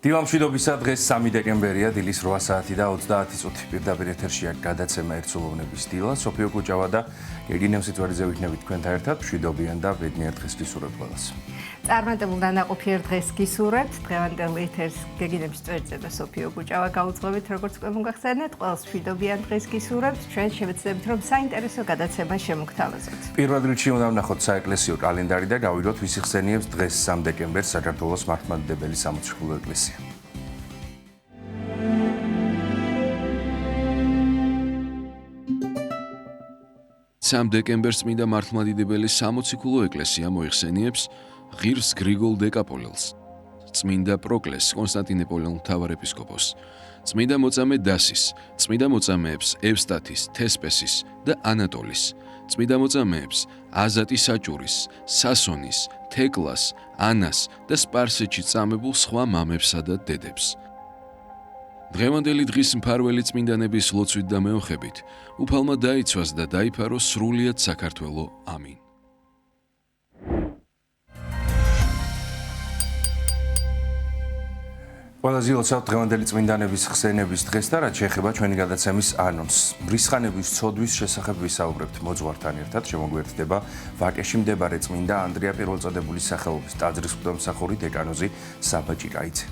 დილამშვიდობისა დღეს 3 დეკემბერია, დილის 8 საათი და 30 წუთი. პირდაპირ ეთერშია გადაცემა ერთსულოვნების დილა. სოფიო კუჭავა და გეგინე მსიტვარიძე ვიქნებით თქვენთან ერთად. მშვიდობიან და ბედნიერ დღეს გისურვებთ ყველას. წარმატებულ დანაყოფიერ დღეს გისურვებთ. დღევანდელ ეთერს გეგინე მსიტვარიძე და სოფიო კუჭავა გაუძღვებით, როგორც უკვე მოგახსენეთ. ყველას მშვიდობიან დღეს გისურვებთ. ჩვენ შევეცდებით, რომ საინტერესო გადაცემა შემოგთავაზოთ. პირველ რიგში უნდა ვნახოთ საეკლესიო კალენდარი და გავიგოთ ვის იხსენიებს დღეს 3 დეკემბერს საქართველოს მართლმადიდებელი სამოციქულო ეკლესია. 3 დეკემბერს წმინდა მართლმადიდებელი სამოციქულო ეკლესია მოიხსენიებს ღირს გრიგოლ დეკაპოლელს, წმინდა პროკლეს კონსტანტინოპოლელ მთავარეპისკოპოსს, წმინდა მოწამე დასის, წმინდა მოწამეებს ევსტათის, თესპესის და ანატოლის, წმინდა მოწამეებს აზატი საჭურის, სასონის, თეკლას, ანას და სპარსეთში წამებულ სხვა მამებსა და დედებს. დღევანდელი დღის მფარველი წმინდანების ლოცვით და მეოხებით უფალმა დაიცვას და დაიფაროს სრულიად საქართველო. ამინ. ყველაზე ილოცავთ დღევანდელი წმინდანების ხსენების დღეს და რაც შეეხება ჩვენი გადაცემის ანონსს. მრისხანების ცოდვის შესახებ ვისაუბრებთ მოძღვართან ერთად. შემოგვიერთდება ვაკეში მდებარე წმინდა ანდრია პირველწოდებულის სახელობის ტაძრის მღვდელმსახური დეკანოზი საბა ჭიკაიძე.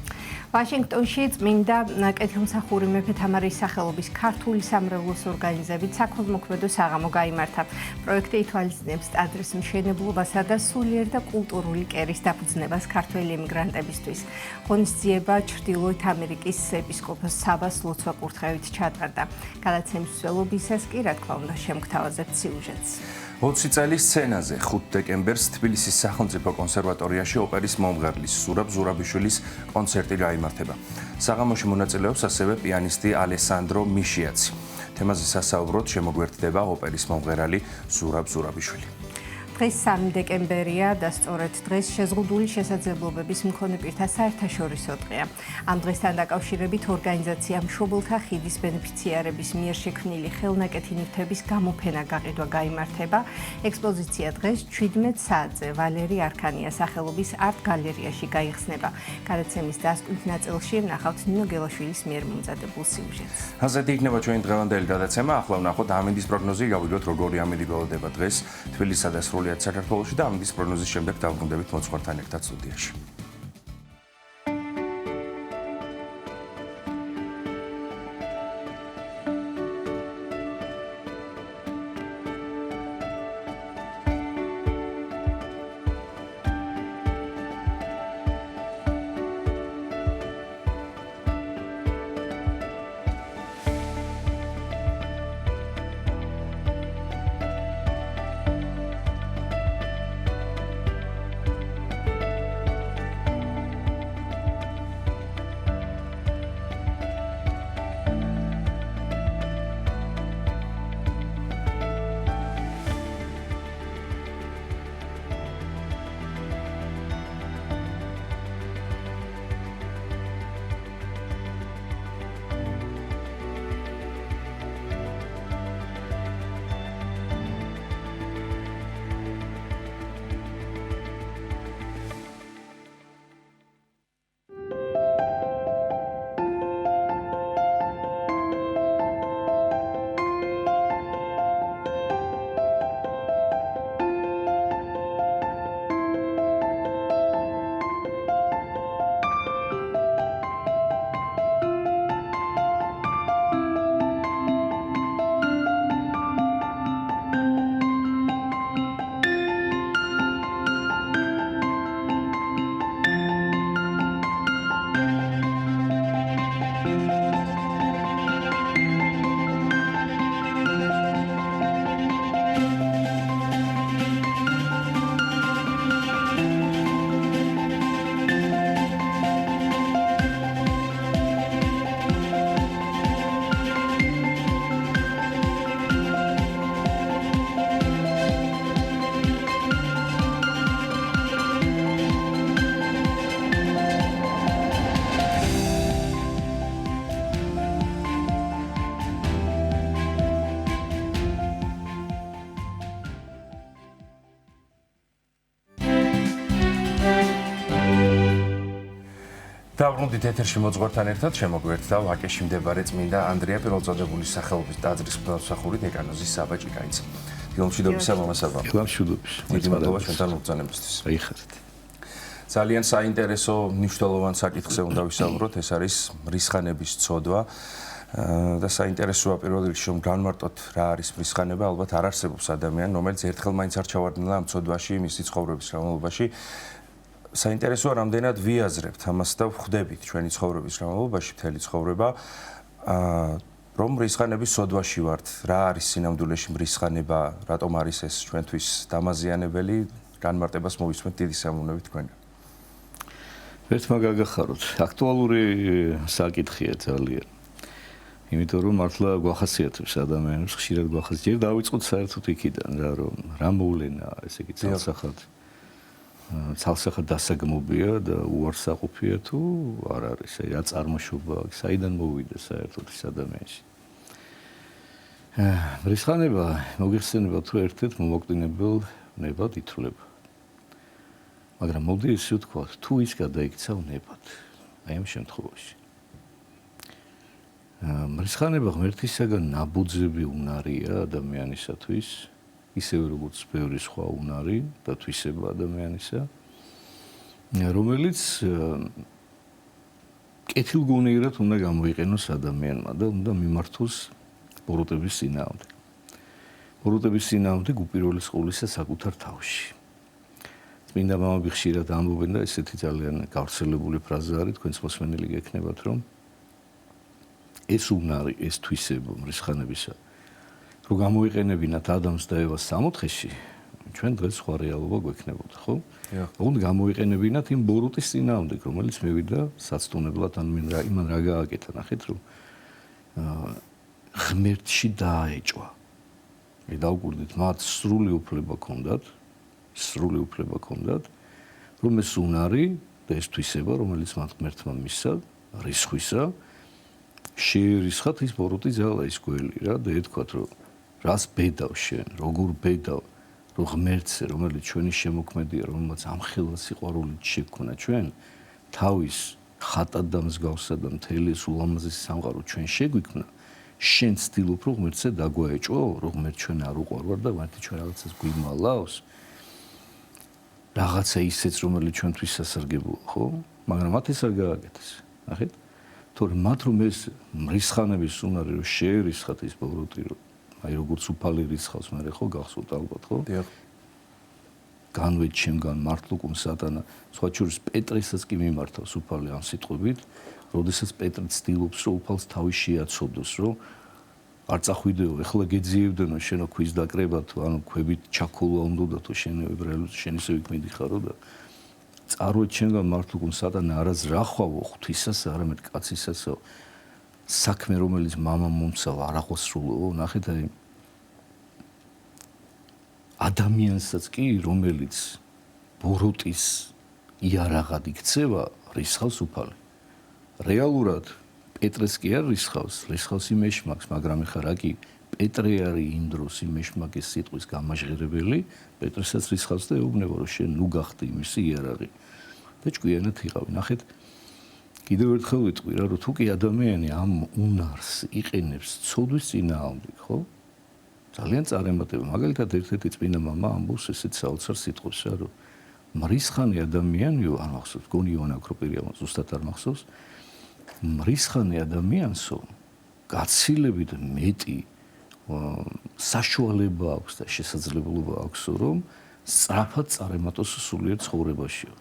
ვაშინგტონში წმინდა კეთილმსახური მეფე თამარის სახელობის ქართული სამრევლოს ორგანიზებით საქველმოქმედო საღამო გაიმართა. პროექტი ითვალისწინებს ტაძრის მშენებლობასა და სულიერ და კულტურული კერის დაფუძნებას ქართველი ემიგრანტებისთვის. ღონისძიება ჩრდილოეთ ამერიკის ეპისკოპოს საბას ლოცვა კურთხევით ჩატარდა. გადაცემის მსვლელობისას კი რა თქმა უნდა შემოგთავაზებთ სიუჟეტს. 20 წელის სცენაზე 5 დეკემბერს თბილისის სახელმწიფო კონსერვატორიაში ოპერის მომღერლის ზურაბ ზურაბიშვილის კონცერტი გაიმართება. საღამოში მონაწილეობს ასევე პიანისტი ალესანდრო მიშიაცი. თემაზე სასაუბროდ შემოგვიერთდება ოპერის მომღერალი ზურაბ ზურაბიშვილი. დღეს 3 დეკემბერია და სწორედ დღეს შეზღუდული შესაძლებლობების მქონე პირთა საერთაშორისო დღეა. ამ დღესთან დაკავშირებით ორგანიზაცია მშობელთა ხიდის ბენეფიციარების მიერ შექმნილი ხელნაკეთი ნივთების გამოფენა გაყიდვა გაიმართება. ექსპოზიცია დღეს 17 საათზე ვალერი არქანია სახელობის არტ გალერეაში გაიხსნება. გადაცემის დასკვნით ნაწილში ვნახავთ ნინო გელაშვილის მიერ მომზადებულ სიუჟეტს. ასეთი იქნება ჩვენი დღევანდელი გადაცემა. ახლა ვნახოთ ამინდის პროგნოზი, გავიგოთ როგორი ამინდი გველოდება დღეს თბილისსა და სრულიად საქართველოში და ამინდის პროგნოზის შემდეგ დავბრუნდებით მოძღვართან ერთად სტუდიაში. დავრუნდით ეთერში მოძღვართან ერთად შემოგვერთდა ვაკეში მდებარე წმინდა ანდრია პირველწოდებულის სახელობის ტაძრის მსახური დეკანოზის საბა ჭიკაიძე. დილომშვიდობისა მამასაბა. დილომშვიდობის. დიდი მადლობა ჩვენთან მოგზაურობისთვის. აიხარეთ. ძალიან საინტერესო მნიშვნელოვან საკითხზე უნდა ვისაუბროთ, ეს არის მრისხანების ცოდვა. და საინტერესოა პირველ რიგში რომ განმარტოთ რა არის მრისხანება, ალბათ არ არსებობს ადამიანი, რომელიც ერთხელ მაინც არ ჩავარდნილა ამ ცოდვაში, მისი ცხოვრების განმავლობაში. საინტერესოა რამდენად ვიაზრებთ ამას და ვხვდებით ჩვენი ცხოვრების განმავლობაში მთელი ცხოვრება, რომ მრისხანების ცოდვაში ვართ, რა არის სინამდვილეში მრისხანება, რატომ არის ეს ჩვენთვის დამაზიანებელი, განმარტებას მოვისმენთ დიდი სამოვნებით თქვენგან. ერთმა გაგახაროთ, აქტუალური საკითხია ძალიან. იმიტომ რომ მართლა გვახასიათებს ადამიანებს, ხშირად გვახასიათებს. ჯერ დავიწყოთ საერთოდ იქიდან რა, რომ რა მოვლენა, ესე იგი ცალსახად დასაგმობია და უარსაყოფია თუ არ არის, აი რა წარმოშობა აქვს, საიდან მოვიდა საერთოდ ეს ადამიანში. მრისხანება მოგიხსენება თუ ერთ-ერთ მომაკვდინებელ ნებად ითვლება. მაგრამ მოდი ისე ვთქვათ, თუ ის გადაიქცა ნებად, აი ამ შემთხვევაში. მრისხანება ღმერთისაგან ნაბუძები უნარია ადამიანისათვის, ისევე როგორც ბევრი სხვა უნარი და თვისება ადამიანისა, რომელიც კეთილგონიერად უნდა გამოიყენოს ადამიანმა და უნდა მიმართოს ბოროტების წინააღმდეგ. ბოროტების წინააღმდეგ უპირველეს ყოვლისა საკუთარ თავში. წმინდა მამები ხშირად ამბობენ და ესეთი ძალიან გავრცელებული ფრაზა არის, თქვენც მოსმენილი გექნებათ, რომ ეს უნარი, ეს თვისება მრისხანებისა, რომ გამოიყენებინათ ადამიანს და ევას სამოთხეში, ჩვენ დღეს სხვა რეალობა გვექნებოდა, ხო? უნდა გამოიყენებინათ იმ ბოროტის წინააღმდეგ, რომელიც მევიდა საცდონებლად, ან იმან რა გააკეთა, ნახეთ, რომ ღმერთში დააეჭვა. მე დავკვირდით, მათ სრული უფლება ჰქონდათ, რომ ეს უნარი და ეს თვისება, რომელიც მათ ღმერთმა მისცა, რისხვისა, შეერისხათ ის ბოროტი ძალა, ის გველი რა და ეთქვათ, რომ რას ბედავ შენ, როგორ ბედავ, რომ ღმერთზე, რომელიც ჩვენი შემოქმედია, რომელმაც ამხელა სიყვარულით შეგვქონა ჩვენ, თავის ხატად და მსგავსად და მთელი ულამაზესი სამყარო ჩვენ შეგვიქმნა, შენ ცდილობ, რომ ღმერთზე დაგვაეჭვო, რომ ღმერთ ჩვენ არ უყვარვარ და ღმერთი ჩვენ რაღაცას გვიმალავს. რაღაცა ისეც, რომელიც ჩვენთვის სასარგებლოა, ხო? მაგრამ მათ ეს არ გააკეთეს. ნახეთ? თორემ მათ რომ ეს მრისხანების უნარი რომ შეერისხათ ის ბოროტი, რომ აი როგორც უფალი რისხავს, მე ხო გახსოვთ ალბათ, ხო? დიახ. განვეთ ჩემგან მართლუკუნ სატანა, სხვა შორის პეტრესაც კი მიმართავს უფალი ამ სიტყვებით, როდესაც პეტრე ცდილობს, რომ უფალს თავი შეაცოდოს, რომ არ წახვიდეო, ეხლა გეძიებდნო შენო ქვის დაკრება თუ ანუ ქვებით ჩაქოლვა უნდა თუ შენ ებრაელებს შენ ისე იქ მიდიხარო და წარვეთ ჩემგან მართლუკუნ სატანა არაც რა ხვავო ღვთისას, არამედ კაცისასო საქმე რომელიც მამამ მომცავ არ აღვსრულო, ნახეთ აი ადამიანსაც კი რომელიც ბოროტის იარაღად იქცევა, რისხავს უფალი. რეალურად პეტრეს კი არ რისხავს იმ ეშმაკს, მაგრამ ეხლა რა კი პეტრე არის იმ დროს იმ ეშმაკის სიტყვის გამაჟღერებელი, პეტრესაც რისხავს და ეუბნება, რომ შენ ნუ გახდი მისი იარაღი. და ჭკვიანად იყავი. ნახეთ, კიდევ ერთხელ ვიტყვი რა, რომ თუ კი ადამიანი ამ უნარს იყენებს ცოდვის წინააღმდეგ, ხო? ძალიან წარემატება. მაგალითად, ერთ-ერთი წმინდა მამა ამბობს ესეთ საოცარ სიტყვებს, რომ მრისხანე ადამიანიო, არ მახსოვს, გონი იონა აკროპირია, ზუსტად არ მახსოვს. მრისხანე ადამიანსო, გაცილებით მეტი საშუალება აქვს და შესაძლებლობა აქვს, რომ სწრაფად წარემატოს სულიერ ცხოვრებაშიო.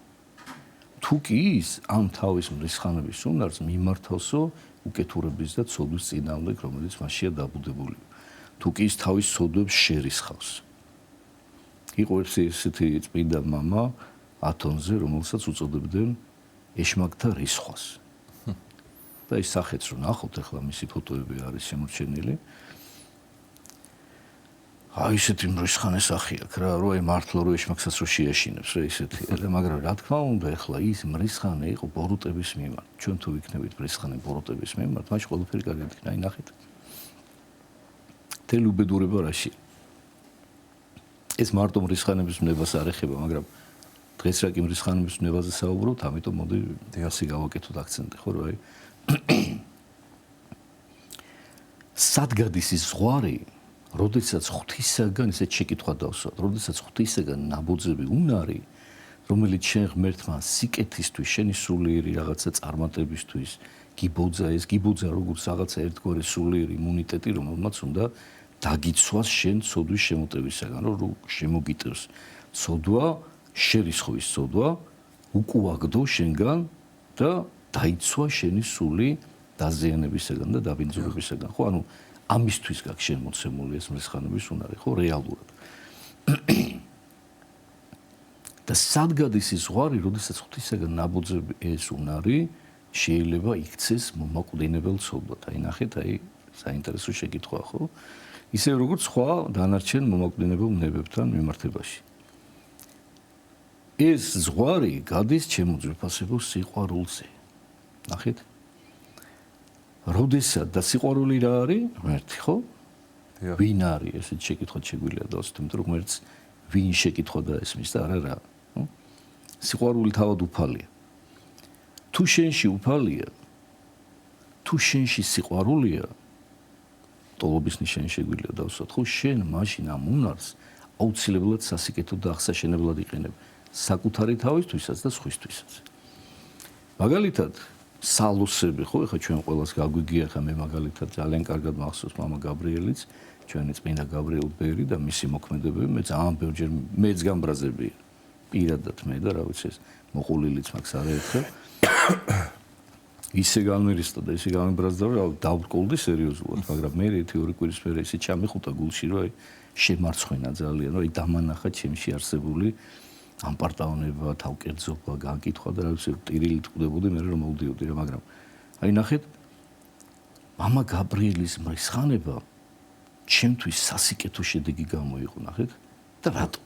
თუ კი ის ამ თავის მრისხანების უნარს მიმართავსო უკეთურების და ცოდვის წინააღმდეგ, რომელიც მასშია დაბუდებული. თუ კი ის თავის ცოდვებს შერისხავს. იყო ესეთი წმინდა მამა ათონზე, რომელსაც უწოდებდნენ ეშმაკთა რისხვას. და ის სახეც რო ნახოთ, ახლა მისი ფოტოები არის შემორჩენილი. აი ესეთი მრისხანე სახე აქვს რა, რო აი მართლა რო ეშმაკსაც რო შეაშინებს რა ისეთი. მაგრამ რა თქმა უნდა, ახლა ის მრისხანე იყო ბოროტების მიმართ. ჩვენ თუ ვიქნებით მრისხანე ბოროტების მიმართ, მაშინ ყველაფერი კარგად იქნება. აი ნახეთ. თელი უბედურება რაში. ეს მარტო მრისხანების ნებას არ ეხება, მაგრამ დღეს რა კი მრისხანების ნებაზე საუბრობთ, ამიტომ მოდი ასე გავაკეთოთ აქცენტი, ხო რა? სად გადის ის ზღვარი, როდესაც ღვთისაგან ესეთ შეკითხვა დავსვათ, როდესაც ღვთისაგან ნაბოძები უნარი, რომელიც შენ ღმერთმა სიკეთისთვის, შენი სულიერი რაღაცა წარმატებისთვის გიბოძა, ეს გიბოძა როგორც რაღაცა ერთგვარი სულიერი იმუნიტეტი, რომელმაც უნდა დაგიცვას შენ ცოდვის შემოტევისაგან, რომ შემოგიტევს ცოდვა, შერისხვის ცოდვა, უკუაგდო შენგან და დაიცვა შენი სული დაზიანებისაგან და დაბინძურებისაგან, ხო? ანუ ამისთვის გაქვს შენ მოცემული ეს მრისხანების უნარი, ხო, რეალურად. და სად გადის ის ზღვარი, როდესაც ღვთისაგან ნაბოძები ეს უნარი შეიძლება იქცეს მომაკვდინებელ ცოდვად. აი ნახეთ, აი საინტერესო შეკითხვაა, ხო? ისე როგორც სხვა დანარჩენ მომაკვდინებელ ნებებთან მიმართებაში. ეს ზღვარი გადის ჩემო ძვირფასებო სიყვარულზე. ნახეთ? როდესაც და სიყვარული რა არის? ღმერთი, ხო? ვინ არის? ესეთ შეკითხვა შეგვიძლია დავსვათ, იმიტომ რომ ღმერთს ვინ შეკითხვა დაესმის და არა რა. სიყვარული თავად უფალია. თუ შენში უფალია, თუ შენში სიყვარულია, ტოლობის ნიშანი შეგვიძლია დავსვათ, ხო, შენ მაშინ ამ უნარს აუცილებლად სასიკეთოდ და აღსაშენებლად იყენებ საკუთარი თავისთვისაც და სხვისთვისაც. მაგალითად, სალოსები, ხო, ეხლა ჩვენ ყველას გაგვიგია, ხა მე მაგალითად ძალიან კარგად მახსოვს მამა გაბრიელიც, ჩვენი წმინდა გაბრიელ ბერი და მისი მოქმედებები მე ძალიან ბევრჯერ მეც გამბრაზებია. პირადად მე და რა ვიცი ეს მოყოლილიც მაქვს არაერთხელ. ისე განმერისტა და ისე გამებრაზდა რომ დავბრკოლდი სერიოზულად, მაგრამ მე ერთი ორი კვირის მერე ისე ჩამეხუტა გულში რომ აი შემარცხვინა ძალიან, რომ აი დამანახა ჩემში არსებული ამპარტაონება, თავკერძობა, გაკითხვა და რა ვიცი ტირილით ყვდებოდი მე რომ მოვდიოდი რა, მაგრამ აი ნახეთ მამა გაბრიელის მრისხანება ჩემთვის სასიკეთო შედეგი გამოიყო, ნახეთ და რატო?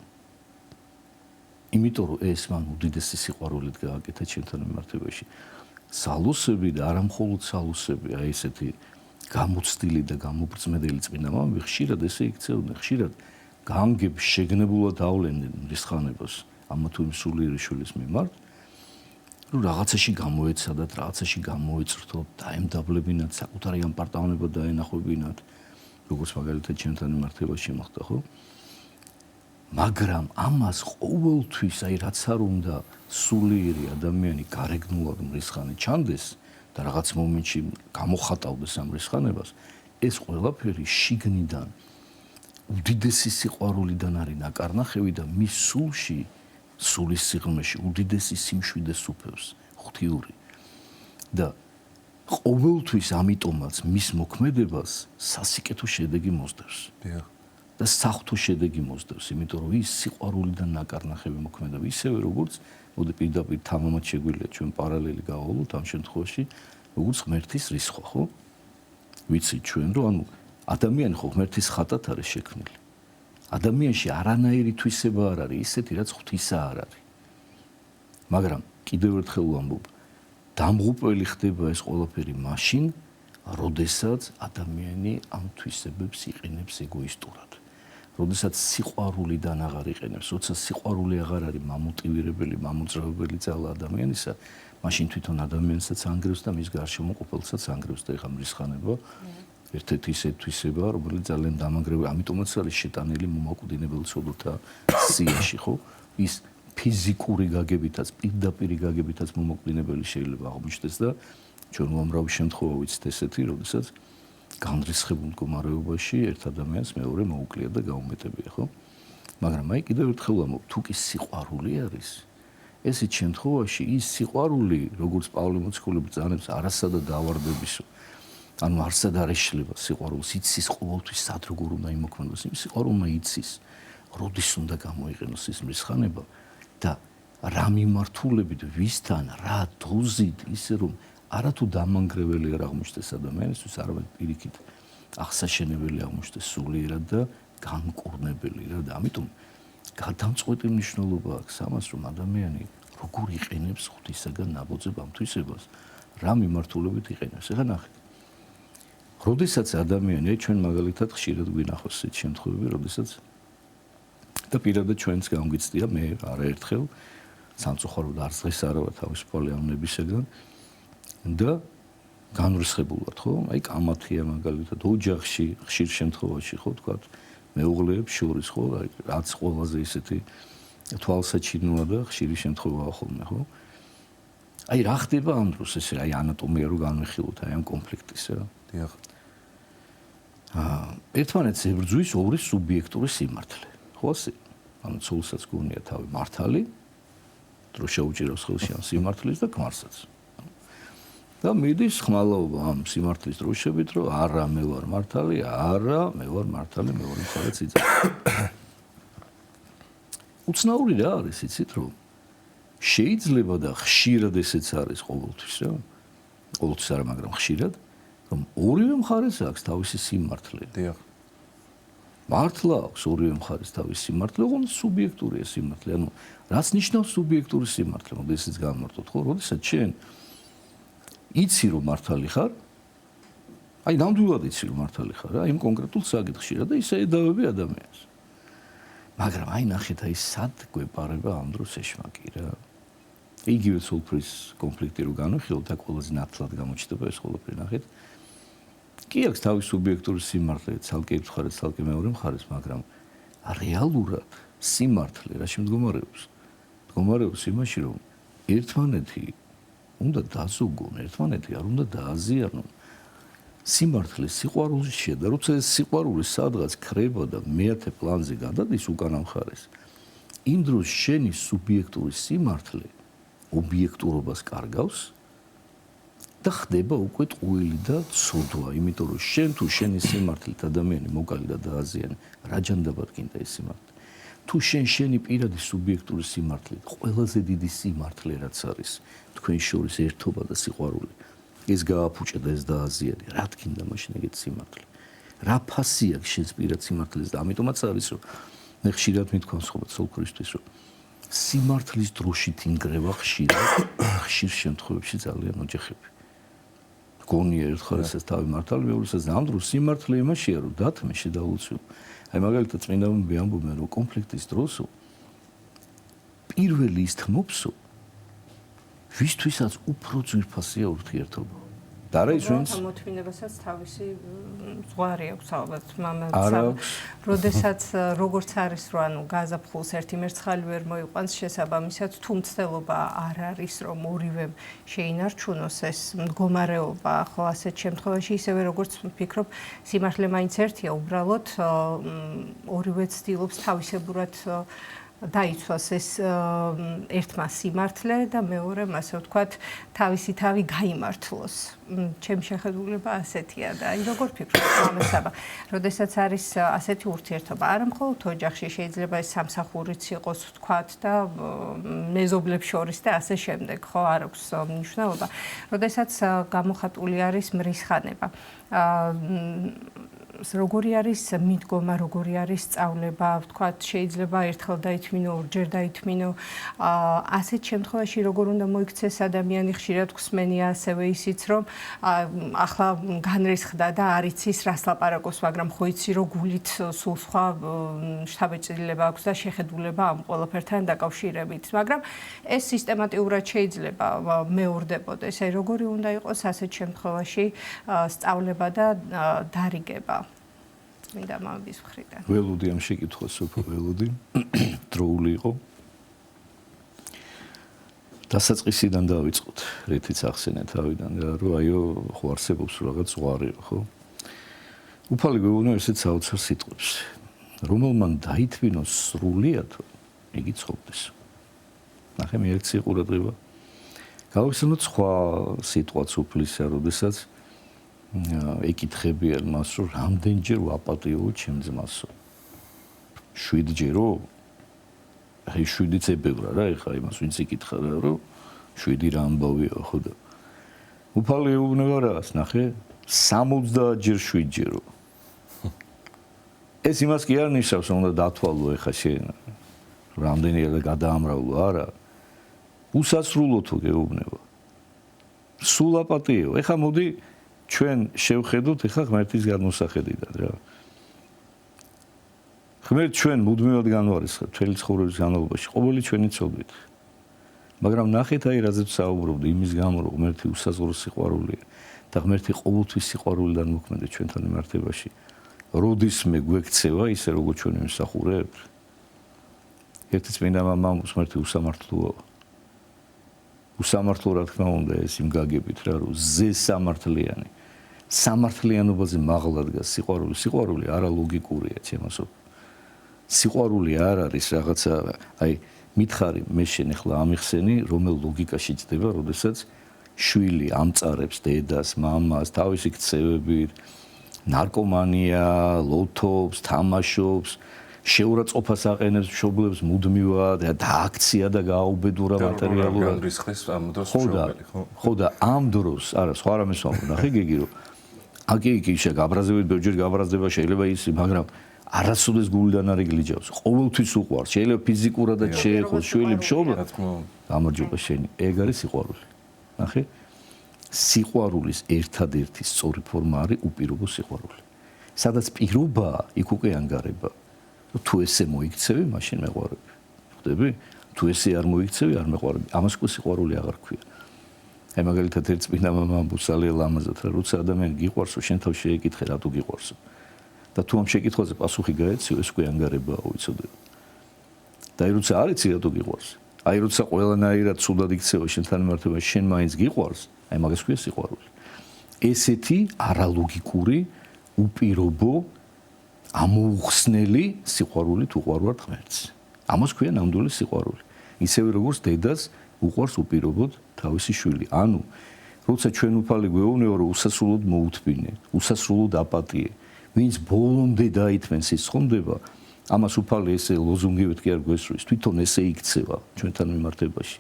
იმიტომ რომ ეს მან უდიდესი სიყვარულით გააკეთა ჩემთან მიმართებაში. სალოსები და არა მხოლოდ სალოსები, აი ესეთი გამოცდილი და გამობრძმედელი წმინდა მამები ხშირად ესე იქცეოდნენ, ხშირად განგებ შეგნებულად ავლენდნენ მრისხანებას ამა თუ იმ სულიერი შვილის მიმართ, რომ რაღაცაში გამოეცადათ, რაღაცაში გამოეწრთოთ, დაემდაბლებინათ, საკუთარი ამპარტაონება დაენახვებინათ, როგორც მაგალითად ჩემთან მიმართებაში მოხდა, ხო? მაგრამ ამას ყოველთვის აი რაც არ უნდა სულიერი ადამიანი გარეგნულად მრისხანე ჩანდეს და რაღაც მომენტში გამოხატავდეს ამ მრისხანებას, ეს ყველაფერი შიგნიდან უდიდესი სიყვარულიდან არის ნაკარნახევი და მის სულში, სულის სიღრმეში უდიდესი სიმშვიდე სუფევს, ღვთიური. და ყოველთვის ამიტომაც მის მოქმედებას სასიკეთო შედეგი მოსდევს. და საღვთო შედეგი მოსდევს, იმიტომ რომ ის სიყვარულიდან ნაკარნახევი მოქმედება, ისევე როგორც მოდი პირდაპირ თამამად შეგვიძლია ჩვენ პარალელი გავავლოთ ამ შემთხვევაში, როგორც ღმერთის რისხვა, ხო? ვიცი ჩვენ რომ ანუ ადამიანი ხო ღმერთის ხატად არის შექმნილი. ადამიანში არანაირი თვისება არ არის, ისეთი რაც ღვთისა არ არის. მაგრამ კიდევ ერთხელ ვამბობ, დამღუპველი ხდება ეს ყველაფერი მაშინ, როდესაც ადამიანი ამ თვისებებს იყენებს ეგოისტურად. როდესაც სიყვარულიდან აღარ იყენებს, როცა სიყვარული აღარ არის მამოტივირებელი, მამოძრავებელი ძალა ადამიანისა, მაშინ თვითონ ადამიანსაც ანგრევს და მის გარშემო ყოფილსაც ანგრევს და ეხა მრისხანება ერთ-ერთი ისეთი თვისებაა, რომელიც ძალიან დამანგრევია, ამიტომაც არის შეტანილი მომაკვდინებელ ცოდვათა სიაში, ხო? ის ფიზიკური გაგებითაც, პირდაპირი გაგებითაც მომაკვდინებელი შეიძლება აღმოჩნდეს და ჩვენ უამრავი შემთხვევა ვიცით ესეთი, როდესაც განრისხებულ მდგომარეობაში ერთ ადამიანს მეორე მოუკლია და გაუმეტებია, ხო? მაგრამ აი კიდევ ერთხელ ვამბობ, თუ კი სიყვარული არის, ესეთ შემთხვევაში ის სიყვარული, როგორც პავლე მოციქული ბრძანებს, არასადა დავარდებისო. ანუ არსად არ ეშლება სიყვარულს, იცის ყოველთვის სად როგორ უნდა იმოქმედოს, იმ სიყვარულმა იცის, როდის უნდა გამოიყენოს ის მრისხანება და რა მიმართულებით, ვისთან, რა დოზით, ისე რომ არათუ დამანგრეველი არ აღმოჩნდეს ადამიანისთვის, არამედ პირიქით აღსაშენებელი აღმოჩნდეს სულიერად და განკურნებელი რა და ამიტომ გადამწყვეტი მნიშვნელობა აქვს ამას, რომ ადამიანი როგორ იყენებს ღვთისაგან ნაბოძებ ამ თვისებას, რა მიმართულებით იყენებს. ეხლა ნახეთ. როდესაც ადამიანი, ჩვენ მაგალითად ხშირად გვინახავს ეს შემთხვევები, როდესაც და პირადად ჩვენც გამგიცდია მე არაერთხელ, სამწუხაროდ არც დღეს არა ვარ თავისუფალი ავნებისგან და განრისხებულ ვარ, ხო? აი კამათია მაგალითად ოჯახში, ხშირ შემთხვევაში, ხო, თქვა მეუღლეებს შორის, ხო, აი რაც ყველაზე ისეთი თვალსაჩინოა და ხშირი შემთხვევაა ხოლმე, ხო? აი რა ხდება ამ დროს ესე აი ანატომია რო განვიხილოთ აი ამ კონფლიქტის რა. დიახ. ერთმანეთს ებრძვის ორი სუბიექტური სიმართლე. ხო ასე? ანუ ცოლსაც გონია თავი მართალი, დროშა უჭირავს ხელში ამ სიმართლის და ქმარსაც. და მიდის ხმალაობა ამ სიმართლის დროშებით, რომ არა მე ვარ მართალი, არა მე ვარ მართალი, მეორე მხარეც იწევს. უცნაური რა არის, იცით რომ შეიძლება და ხშირად ესეც არის ყოველთვის რა. ყოველთვის არა, მაგრამ ხშირად რომ ორივე მხარეს აქვს თავისი სიმართლე. დიახ. მართლა აქვს ორივე მხარეს თავისი სიმართლე, ოღონდ სუბიექტურია სიმართლე. ანუ რაც ნიშნავს სუბიექტური სიმართლე, მოდი ესეც გამარტოთ, ხო? როდესაც შენ იცი რომ მართალი ხარ, აი ნამდვილად იცი რომ მართალი ხარ, რა, იმ კონკრეტულ საკითხში რა და ისე ედავები ადამიანს. მაგრამ აი ნახეთ, აი სად გვეპარება ამ დროს ეშმაკი რა. იგივე სულფრის კონფლიქტი რო განვიხილოთ, აქ ყველაზე ნათლად გამოჩნდება ეს ყველაფერი, ნახეთ. კი აქვს თავის სუბიექტური სიმართლე, ცალკე ერთ მხარეს, ცალკე მეორე მხარეს, მაგრამ რეალურად სიმართლე რა შემდგომარეობს? მდგომარეობს იმაში, რომ ერთმანეთი უნდა დაზოგონ, ერთმანეთი არ უნდა დააზიანონ. სიმართლე სიყვარულშია და როცა ეს სიყვარული სადღაც ქრება და მეათე პლანზე გადადის უკანა მხარეს, იმ დროს შენი სუბიექტური სიმართლე ობიექტურობას კარგავს და ხდება უკვე ტყუილი და ცოდვა, იმიტომ რომ შენ თუ შენი სიმართლით ადამიანი მოკალი და დააზიანე, რა ჯანდაბად გინდა ეს სიმართლე? თუ შენი პირადი სუბიექტური სიმართლით ყველაზე დიდი სიმართლე რაც არის თქვენ შორის ერთობა და სიყვარული ეს გააფუჭა და ეს დააზიანე, რა თქინდა მაშინ ეგეთ სიმართლე? რა ფასი აქვს შენს პირად სიმართლეს და ამიტომაც არის რომ მე ხშირად მithქვამს ხოლმე ცოლქრისთვის რომ სიმართლის დროშით ინგრევა ხშირ შემთხვევებში ძალიან ოჯახები. გონია ერთხელ ესაც თავი მართალი, მეორესაც ამ დროს სიმართლე იმაშია რომ დათმე შედაუცილ. აი მაგალითად წმინდა ომები ამბობენ რომ კონფლიქტის დროსო პირველი ის თმობსო ვისთვისაც უფრო ძვირფასია ურთიერთობა. და რა ის ვინც მოთმინებასაც თავისი ზღვარი აქვს ალბათ მამაცამ. როდესაც როგორც არის რომ ანუ გაზაფხულს ერთი მერცხალი ვერ მოიყვანს შესაბამისად თუ მცდელობა არ არის რომ ორივემ შეინარჩუნოს ეს მდგომარეობა, ხო ასეთ შემთხვევაში ისევე როგორც ვფიქრობ სიმართლე მაინც ერთია, უბრალოდ ორივე ცდილობს თავისებურად დაიცვას ეს ერთმა სიმართლე და მეორემ ასე ვთქვათ თავისი თავი გაიმართლოს. ჩემი შეხედულება ასეთია და აი როგორ ფიქრობ მამასაბა, როდესაც არის ასეთი ურთიერთობა, არა მხოლოდ ოჯახში, შეიძლება ეს სამსახურიც იყოს ვთქვათ და მეზობლებს შორის და ასე შემდეგ, ხო არ აქვს მნიშვნელობა. როდესაც გამოხატული არის მრისხანება. როგორი არის მიდგომა, როგორი არის სწავლება, ვთქვათ, შეიძლება ერთხელ დაითმინო, ორჯერ დაითმინო. ასეთ შემთხვევაში როგორ უნდა მოიქცეს ადამიანი, ხშირად გვსმენია ასევე ისიც, რომ ახლა განრისხდა და არ იცის რას ლაპარაკობს, მაგრამ ხო იცი რომ გულით სულ სხვა შთაბეჭდილება აქვს და შეხედულება ამ ყველაფერთან დაკავშირებით, მაგრამ ეს სისტემატიურად შეიძლება მეორდებოდეს. აი როგორი უნდა იყოს ასეთ შემთხვევაში სწავლება და დარიგება მინდა მამის მხრიდან. ველოდი ამ შეკითხვას უფრო ველოდი დროული იყო. დასაწყისიდან დავიწყოთ, რითიც ახსენე თავიდან რა, რომ აიო ხო არსებობს რაღაც ზღვარია, ხო? უფალი გვეუბნება ესეთ საოცარ სიტყვებს. რომელმან დაითმინოს სრულიად, იგი ცხოვრდეს. ნახე მე ერთ სიყურადღება. გავიხსენოთ სხვა სიტყვაც უფლისა, როდესაც ეკითხებიან მას, რომ რამდენჯერ ვაპატიო ჩემ ძმასო? 7ჯერო? აი 7-იც ებევრა რა, ეხლა იმას ვინც იკითხა რა, რომ 7 რა ამბავია, ხო და უფალი ეუბნება რას, ნახე, 70-ჯერ 7ჯერო. ეს იმას კი არ ნიშნავს, რომ უნდა დათვალო ეხლა შენ რამდენია და გადაამრავლო, არა. უსასრულო თუ გეუბნება. სულ აპატიო. ეხლა მოდი ჩვენ შევხედოთ ეხლა ღმერთის გადმოსახედიდან რა. ღმერთს ჩვენ მუდმივად განვარისხებთ მთელი ცხოვრების განმავლობაში, ყოველი ჩვენი ცოდვით. მაგრამ ნახეთ აი რაზეც საუბრობდი იმის გამო რომ ღმერთი უსაზღვრო სიყვარულია და ღმერთი ყოველთვის სიყვარულიდან მოქმედებს ჩვენთან მიმართებაში. როდისმე გვექცევა ისე როგორც ჩვენ იმსახურებთ. ერთი წმინდა მამამ ღმერთი უსამართლოა. უსამართლო რა თქმა უნდა ეს იმ გაგებით რა რომ ზესამართლიანი. სამართლიანობაზე მაღლა დგას სიყვარული. სიყვარული არა ლოგიკურია ჩემოსო. სიყვარული არ არის რაღაცა აი მითხარი მე შენ ახლა ამიხსენი რომელ ლოგიკაში ჭდება როდესაც შვილი ამწარებს დედას მამას თავისი ქცევებით ნარკომანია ლოთობს თამაშობს შეურაცხყოფას აყენებს მშობლებს მუდმივად და აქცია და გააუბედურა მატერიალურად ხო და ამ დროს არა სხვა რამეს ვამბობ ნახე გიგი რომ აკი შეgabrაზებით ბევრჯერ გაბრაზდება შეიძლება ის მაგრამ არასოდეს გულიდან არ იგლიჯავს. ყოველთვის უყვარს. შეიძლება ფიზიკურადაც შეეხოს შვილი მშობლად. გამარჯობა შენი. ეგ არის სიყვარული. ნახე? სიყვარულის ერთადერთი სწორი ფორმა არის უპირობო სიყვარული. სადაც პირობაა, იქ უკვე ანგარება. თუ ესე მოიქცევი, მაშინ მეყვარები. ხვდები? თუ ესე არ მოიქცევი, არ მეყვარები. ამას უკვე სიყვარული აღარ ქვია. აი მაგალითად ერთ წმინდა მამამ ბუსალია ლამაზად რა, როცა ადამიანი გიყვარსო, შენ თავში შეეკითხე, რატო გიყვარსო? და თუ ამ შეკითხვაზე პასუხი გაეციო, ეს უკვე ანგარებაა, უიცოდე. და აი როცა არ იცი რატო გიყვარს? აი როცა ყველანაირად ცუდად იქცევა შენთან მიმართებაში, შენ მაინც გიყვარს, აი მაგას ქვია სიყვარული. ესეთი არალოგიკური, უპირობო, ამოუხსნელი სიყვარული თუ უყვარვართ ღმერთს. ამას ქვია ნამდვილი სიყვარული. ისევე როგორც დედას უყვარს უპირობოდ თავისი შვილი. ანუ როცა ჩვენ უფალი გვეუბნება, რომ უსასრულოდ მოუთბინე, უსასრულოდ აპატიე ვინც ბოლომდე დაითმენს სიცხონდება, ამას უფალი ესე ლოზუნგივით კი არ გვესწრის, თვითონ ესე იქცევა ჩვენთან მიმართებაში.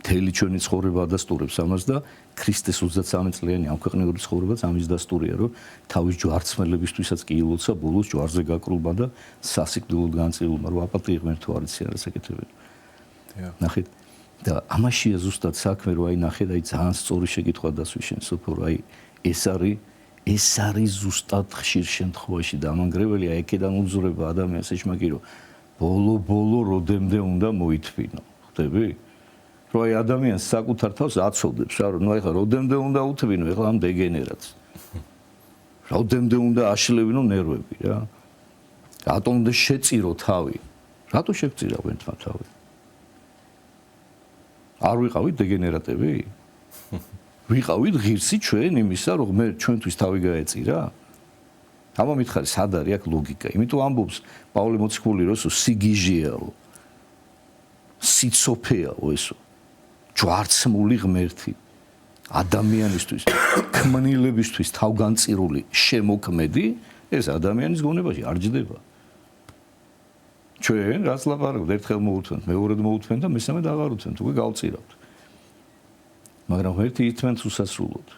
მთელი ჩვენი ცხოვრება ადასტურებს ამას და ქრისტეს 33 წლიანი ამ ქვეყნიური ცხოვრებაც ამის დასტურია, რომ თავის ჯვარცმელებისთვისაც კი ილოცა ბოლოს ჯვარზე გაკრულმა და სასიკვდილოდ განწირულმა, რომ აპატიე ღმერთო არ იციან რა საკეთებენ. ნახეთ და ამაშია ზუსტად საქმე, რომ აი ნახეთ, აი ძალიან სწორი შეკითხვა დასვის შენ სოფო, რომ აი ეს არის ზუსტად ხშირ შემთხვევაში დამანგრეველი, აი ეკედან უძურება ადამიანს ეშმაკი, რომ ბოლო როდემდე უნდა მოითბინო, ხვდები? რომ აი ადამიანს საკუთარ თავს აცოდებს რა, რომ ნუ ეხლა როდემდე უნდა უთბინო, ეხლა ამ დეგენერატს. როდემდე უნდა აშლევინო ნერვები რა. რატომ უნდა შეწირო თავი? რატო შეგწირავენ თავი? არ ვიყავით დეგენერატები? ვიყავით ღირსი ჩვენ იმისა, რომ მე ჩვენთვის თავი გაეწირა? ამა მითხარი, სად არის აქ ლოგიკა? იმიტომ ამბობს პავლე მოციქული, რომ სიგიჟეაო. სიცოფეაო ესო. ჯვარცმული ღმერთი ადამიანისთვის, ქმნილებისთვის თავგანწირული შემოქმედი, ეს ადამიანის გონებაში არ ჯდება. ჩვენ რაც ლაპარაკობთ, ერთხელ მოუთმენთ, მეორედ მოუთმენთ და მესამედ აღარ უთმენთ, უკვე გავწირავთ. მაგრამ ღმერთი ითმენს უსასრულოდ.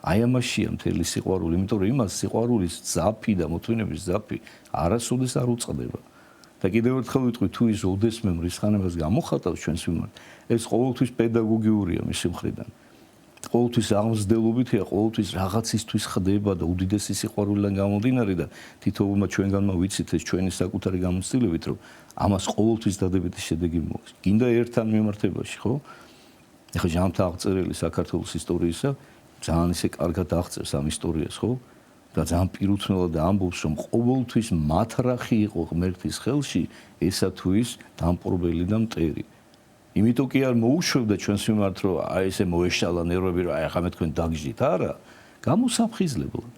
აი ამაშია მთელი სიყვარული, იმიტომ რომ იმას სიყვარულის ზაფი და მოთმინების ზაფი არასოდეს არ უწყდება. და კიდევ ერთხელ ვიტყვი, თუ ის ოდესმე მრისხანებას გამოხატავს ჩვენს მიმართ, ეს ყოველთვის პედაგოგიურია მისი მხრიდან. ყოველთვის აღმზრდელობითია, ყოველთვის რაღაცისთვის ხდება და უდიდესი სიყვარულიდან გამომდინარე და თითოეულმა ჩვენგანმა ვიცით ეს ჩვენი საკუთარი გამოცდილებით, რომ ამას ყოველთვის დადებითი შედეგი მოაქვს. გინდა ერთთან მიმართებაში, ხო? ეხლა ჟამთა აღწერილი საქართველოს ისტორიისა ძალიან ისე კარგად აღწერს ამ ისტორიას, ხო? და ძალიან პირუთვნელად ამბობს, რომ ყოველთვის მათრახი იყო ღმერთის ხელში ესა თუ ის დამპყრობელი და მტერი. იმიტომ კი არ მოუშვებდა ჩვენს მიმართ, რომ აი ესე მოეშალა ნერვები, რომ აი ახლა მე თქვენ დაგჟით, არა, გამოსაფხიზლებლად.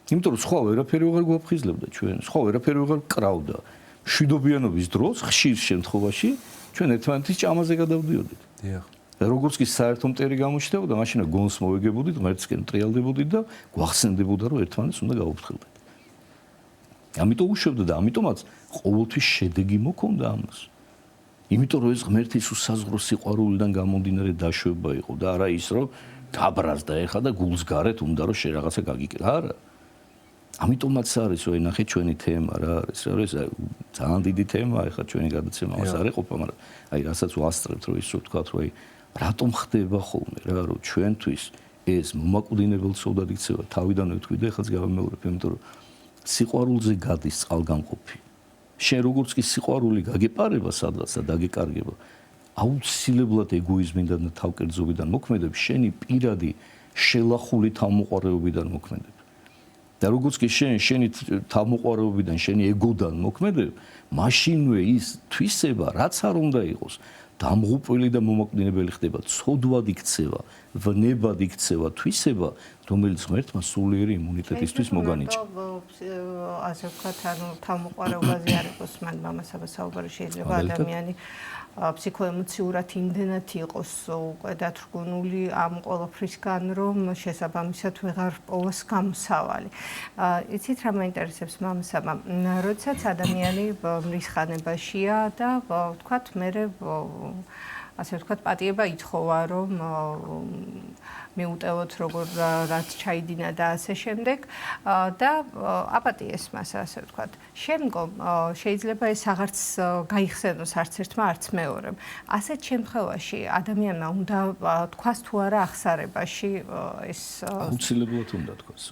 იმიტომ რომ სხვა ვერაფერი ვეღარ გვაფხიზლებდა ჩვენ, სხვა ვერაფერი ვეღარ კრავდა. მშვიდობიანობის დროს ხშირ შემთხვევაში ჩვენ ერთმანეთის ჭამაზე გადავდიოდით. დიახ. როგორც კი საერთო მტერი გამოჩნდებოდა, მაშინ გონს მოვეგებოდით, ღმერთსკენ ტრიალდებოდით და გვახსენდებოდა, რომ ერთმანეთს უნდა გაუფრთხილდეთ. ამიტომ უშვებდა და ამიტომაც ყოველთვის შედეგი მოქონდა ამას. იმიტომ რომ ეს ღმერთის უსაზღვრო სიყვარულიდან გამომდინარე დაშვება იყო და არა ის რომ გაბრაზდა ეხა და გულს გარეთ უნდა რომ შე რაღაცა გაგიკრა, არა. ამიტომაც არის რომ ნახე ჩვენი თემა რა არის, რა ეს ძალიან დიდი თემაა ეხა ჩვენი გადაცემა ამას არ ეყოფა, მაგრამ აი რასაც ვასწრებთ რომ ის რო თქვათ რომ აი რატომ ხდება ხოლმე რა რომ ჩვენთვის ეს მომაკვდინებელ ცოდად იქცევა თავიდან ვთქვი და ეხაც გავამეორებ, იმიტომ რომ სიყვარულზე გადის წყალგამყოფი. შენ როგორც კი სიყვარული გაგეპარება სადღაც და დაგეკარგება, აუცილებლად ეგოიზმიდან და თავკერძობიდან მოქმედებ, შენი პირადი შელახული თავმოყარეობიდან მოქმედებ. და როგორც კი შენი თავმოყარეობიდან, შენი ეგოდან მოქმედებ, მაშინვე ის თვისება, რაც არ უნდა იყოს, დამღუპველი და მომაკვდინებელი ხდება, ცოდვად იქცევა, ვნებად იქცევა თვისება, რომელიც ღმერთმა სულიერი იმუნიტეტისთვის მოგანიჭა. ასე ვთქვათ, ანუ თავმოყარეობაზე არ იყოს მან მამასაბა საუბარი, შეიძლება ადამიანი ფსიქოემოციურად იმდენად იყოს უკვე დათრგუნული ამ ყველაფრისგან, რომ შესაბამისად ვეღარ პოვოს გამოსავალი. იცით რა მაინტერესებს მამასაბა? როდესაც ადამიანი მრისხანებაშია და ვთქვათ, მერე ასე ვთქვათ, პატიება ითხოვა, რომ მიუტევოთ როგორ რაც ჩაიდინა და ასე შემდეგ და აპატიეს მას, ასე ვთქვათ. შემდგომ შეიძლება ეს აღარც გაიხსენოს არც ერთმა, არც მეორემ. ასეთ შემთხვევაში ადამიანმა უნდა თქვას თუ არა ახსარებაში ეს აუცილებლად უნდა თქვას.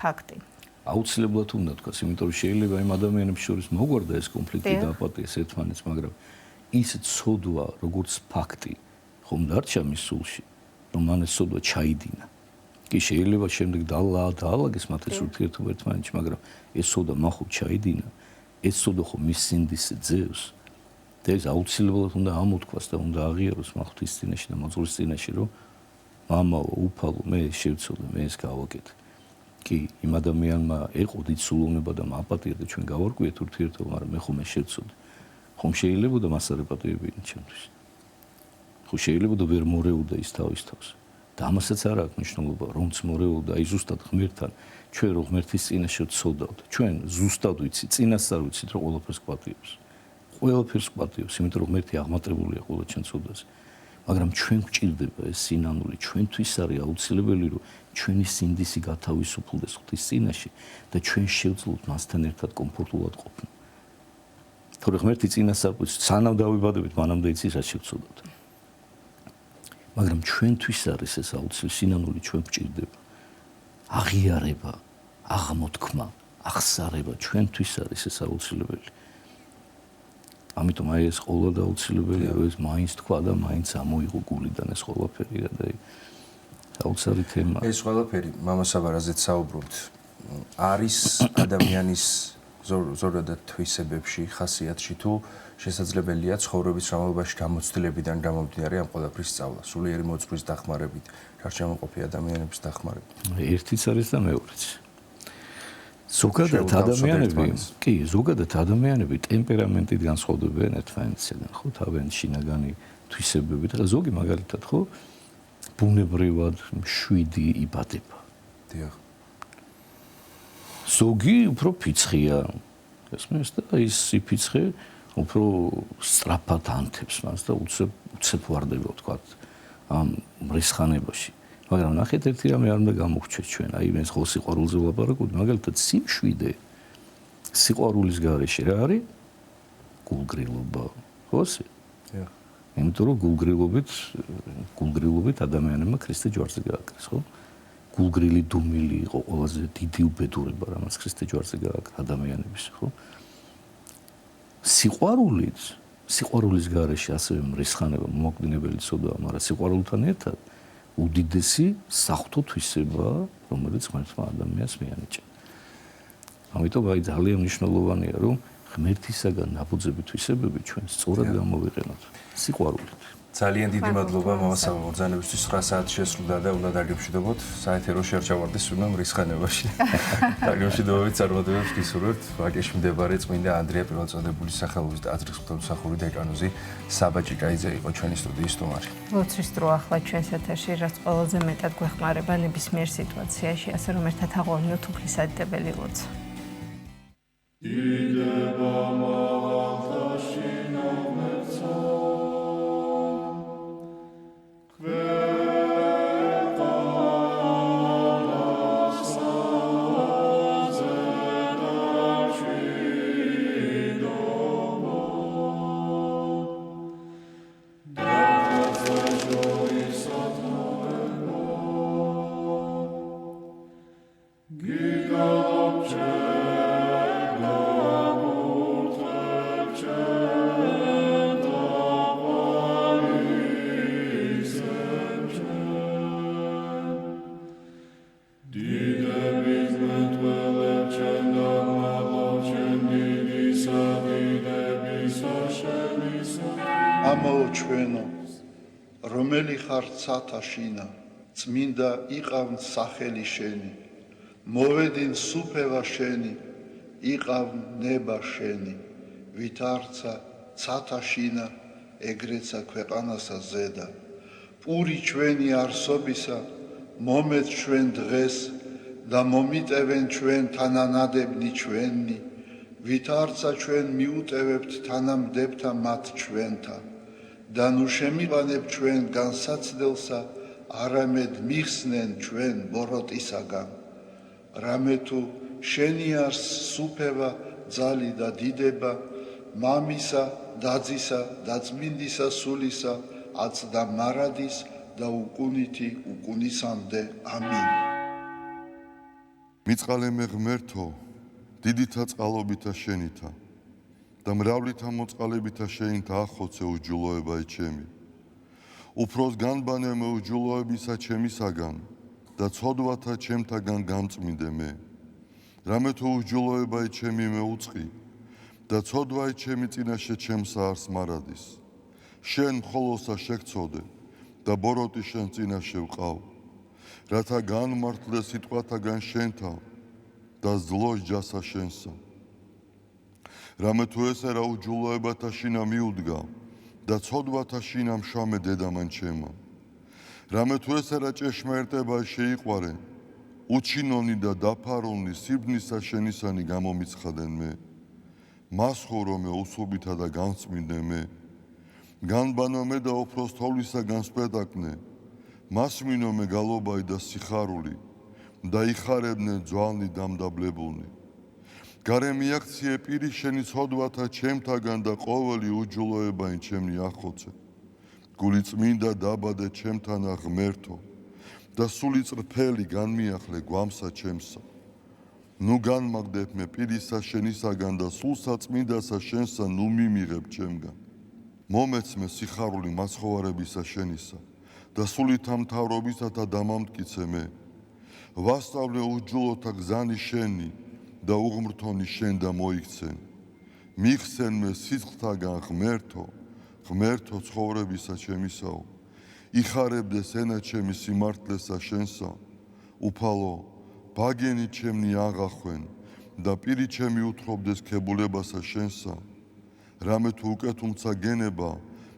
ფაქტი. აუცილებლად უნდა თქვას, იმიტომ რომ შეიძლება იმ ადამიანებს შორის მოგვარდა ეს კონფლიქტი და აპატიეს ერთმანეთს, მაგრამ ის ცოდვა, როგორც ფაქტი, ხომ დარჩა მის სულში, რომ მან ეს ცოდვა ჩაიდინა. კი შეიძლება შემდეგ დაალაგეს მათ ეს ურთიერთობა ერთმანეთში, მაგრამ ეს ცოდვა მახვილ ჩაიდინა, ეს ცოდვა ხო მის სინდის ძევს. და ეს აუცილებლად უნდა ამოთქვას და უნდა აღიაროს მახვილის წინაშე და მოძღვრის წინაშე, რომ მამაო, უფალო, მე შევცოდე, მე ეს გავაკეთე. კი, იმ ადამიანმა ეყო დიდ სულოვნება და აპატია და ჩვენ გავარკვიეთ ურთიერთობა, მაგრამ მე ხომ შევცოდე. ხომ შეიძლება და მას არ ეპატიებინა ჩემთვის. ხო შეიძლება და ვერ მორეულდა ის თავის თავს. და ამასაც არ აქვს მნიშვნელობა, რომც მორეულდა, აი ზუსტად ღმერთთან, ჩვენ რო ღმერთის წინაშე ვცოდავთ, ჩვენ ზუსტად ვიცით, წინასწარ ვიცით, რომ ყველაფერს გვპატიებს. ყველაფერს გვპატიებს, იმიტომ რომ ღმერთი აღმატებულია ყველა ჩვენ ცოდვაზე. მაგრამ ჩვენ გვჭირდება ეს სინანული, ჩვენთვის არის აუცილებელი, რომ ჩვენი სინდისი გათავისუფლდეს ღვთის წინაშე და ჩვენ შევძლოთ მასთან ერთად კომფორტულად ყოფნა. თორე ღმერთი წინასწარ გვიცით, სანამ დავიბადებით, მანამდე იცის რა შევცოდოთ. მაგრამ ჩვენთვის არის ეს აუცილებელი სინანული, ჩვენ გვჭირდება. აღიარება, აღმოთქმა, ახსარება ჩვენთვის არის ეს აუცილებელი. ამიტომ აი ეს ყოლა და აუცილებელია, რომ ეს მაინც თქვა და მაინც ამოიღო გულიდან ეს ყველაფერი და აუცილებელი თემა. ეს ყველაფერი მამასაბარაზეც საუბრობთ. არის ადამიანის ზოგადად თვისებებში, ხასიათში თუ შესაძლებელია ცხოვრების რამობაში გამოცდილებიდან გამომდინარე ამ ყველაფრის სწავლა, სულიერი მოძღვრის დახმარებით, გარშემოყოფი ადამიანების დახმარებით. ერთიც არის და მეორეც. ზოგადად ადამიანები ტემპერამენტით განსხვავდებიან ერთმანეთისგან, ხო, თავიანთი შინაგანი თვისებებით, და ზოგი მაგალითად, ხო, ბუნებრივად მშვიდი იბადება. დიახ. ზოგი უფრო ფიცხია. ესმის და ის სიფიცხე უფრო სწრაფად ანთებს მას და უცებ ვარდება, ვთქვათ, ამ მრისხანებაში. მაგრამ ნახეთ ერთი რამე არ უნდა გამოგჩეს ჩვენ, აი მე ხო სიყვარულზე ვლაპარაკობდი, მაგალითად სიმშვიდე სიყვარულის გარეშე რა არის? გულგრილობა, ხო ასე? დიახ. იმიტომ რომ გულგრილობით ადამიანებმა ქრისტე ჯვარზე გააკრეს, ხო? გულგრილი დუმილი იყო ყველაზე დიდი უბედურება, რამაც ქრისტე ჯვარზე გააკრა ადამიანების, ხო? სიყვარულის გარეშე ასევე მრისხანება, მომაკვდინებელი ცოდვა, მაგრამ სიყვარულთან ერთად უდიდესი საღვთო თვისება, რომელიც ღმერთმა ადამიანს მიანიჭა. ამიტომ აი ძალიან მნიშვნელოვანია, რომ ღმერთისაგან ნაბუძები თვისებები ჩვენ სწორად გამოვიყენოთ სიყვარულით. ძალიან დიდი მადლობა მამასაბა მოგზაურობისთვის. 9 საათი შესრულდა და უნდა დაგემშვიდობოთ. საეთერო შერჩავარდის სურნა მრისხანებაში. დაგემშვიდობებით წარმატებებს გისურვებთ. ვაკეში მდებარე წმინდა ანდრია პირველწოდებულის სახელობის ტაძრის ღვთისმსახური დეკანოზი საბა ჭიკაიძე იყო ჩვენი სტუდიის სტუმარი. ლოცვის დრო ახლა ჩვენს ეთერში, რაც ყველაზე მეტად გვეხმარება ნებისმიერ სიტუაციაში, ასე რომ ერთად აღვნიშნოთ უფლისადიდებელი ლოცვა. Giga მამაო ჩვენო, რომელი ხარ ცათაშინა, წმინდა იყავნ სახელი შენი, მოვედინ სუფევა შენი, იყავნ ნება შენი, ვითარცა ცათაშინა, ეგრეცა ქვეყანასა ზედა. პური ჩვენი არსობისა, მომეც ჩვენ დღეს და მომიტევენ ჩვენ თანანადებნი ჩვენი, ვითარცა ჩვენ მიუტევებთ თანამდებთა მათ ჩვენთა და ნუ შემიყვანებ ჩვენ განსაცდელსა, არამედ მიხსნენ ჩვენ ბოროტისაგან. რამე თუ შენი არს სუფევა, ძალი და დიდება, მამისა, დაძისა და წმინდისა სულისა, აცდა მარადის და უკუნითი უკუნისამდე. ამინ. მიწყალე ღმერთო, დიდითა წყალობითა შენითა და მრავლითა მოწყალებითა შენითა ახოცე უჯულოებაი ჩემი. უფროს განბანე მე უჯულოებისა ჩემისაგან და ცოდვათა ჩემთაგან გამწმინდე მე. რამე თუ უჯულოებაი ჩემი მე უწყი და ცოდვაი ჩემი წინაშე ჩემსა არს მარადის. შენ მხოლოსა შეგცოდე და ბოროტი შენ წინაშე ვყავ, რათა განმართლე სიტყვათაგან შენთა და ზლოს ჯასა შენსა. რამე თუ ესე რა უჯულოებათა შინა მიუდგა და ცოდვათა შინა მშამე დედამან ჩემა. რამე თუ ესე რა ჭეშმარიტება შეიყვარე, უჩინონი და დაფარონი სიბნისა შენისანი გამომიცხადენ მე. მას ხორო მე უსუბითა და განწმინდე მე. განბანო მე და უფროს თოვლისაგან სპეტაკნე, მას მინო მე გალობაი და სიხარული და იხარებნე ძვალნი დამდაბლებულნი. გარე მიაქციე პირი შენი ცოდვათა ჩემთაგან და ყოველი უჯულოებაი ჩემნი ახოცე. გული წმინდა დაბადე ჩემთანა ღმერთო და სული წრფელი განმიახლე გვამსა ჩემსა. ნუ განმაგდებ მე პირისა შენისაგან და სულსა წმინდასა შენსა ნუ მიმიღებ ჩემგან. მომეც მე სიხარული მაცხოვარებისა შენისა და სულითა მთავრობისათა დამამტკიცე მე. ვასწავლე უჯულოთა გზანი შენი და უღმრთონი შენ და მოიქცენ. მიხსენ მე სიცხთაგან ღმერთო, ღმერთო ცხოვრებისა ჩემისაო. იხარებდეს ენა ჩემი სიმართლესა შენსა. უფალო, ბაგენი ჩემნი აღახვენ და პირი ჩემი უთხრობდეს ქებულებასა შენსა. რამე თუ უკეთუმცა გენება,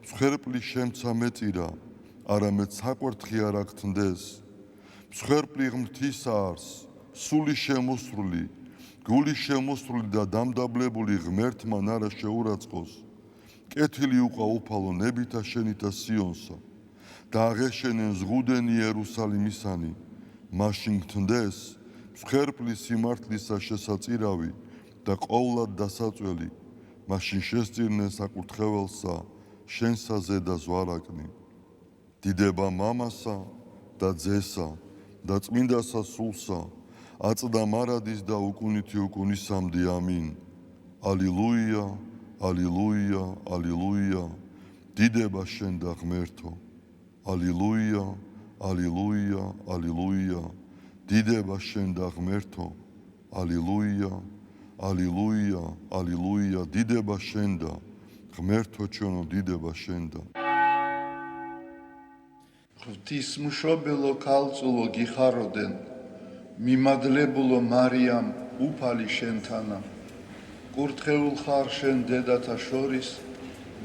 მსხვერპლი შემცა მეწირა, არამედ საკვერთხი არ აგთნდეს. მსხვერპლი ღმრთისა არს, სული შემოსრული, გული შემოსრული და დამდაბლებული ღმერთმან არა შეურაცხყოს. კეთილი უყვა უფალო ნებითა შენითა სიონსა და აღეშენენ ზღუდენი იერუსალიმისანი. მაშინ გთნდეს მსხვერპლი სიმართლისა შესაწირავი და ყოვლად დასაწველი. მაშინ შესწირნენ საკურთხეველსა შენსა ზედა ზვარაკნი. დიდება მამასა და ძესა და წმინდასა სულსა, აწდა მარადის და უკუნითი უკუნისამდე. ამინ. ალილუია, ალილუია, ალილუია. დიდება შენ და ღმერთო. ალილუია, ალილუია, ალილუია. დიდება შენ და ღმერთო. ალილუია, ალილუია, ალილუია. დიდება შენ და ღმერთო ჩვენო, დიდება შენ და. ღვთისმშობელო ქალწულო გიხაროდენ, მიმადლებულო მარიამ უფალი შენთანა. კურთხეულ ხარ შენ დედათა შორის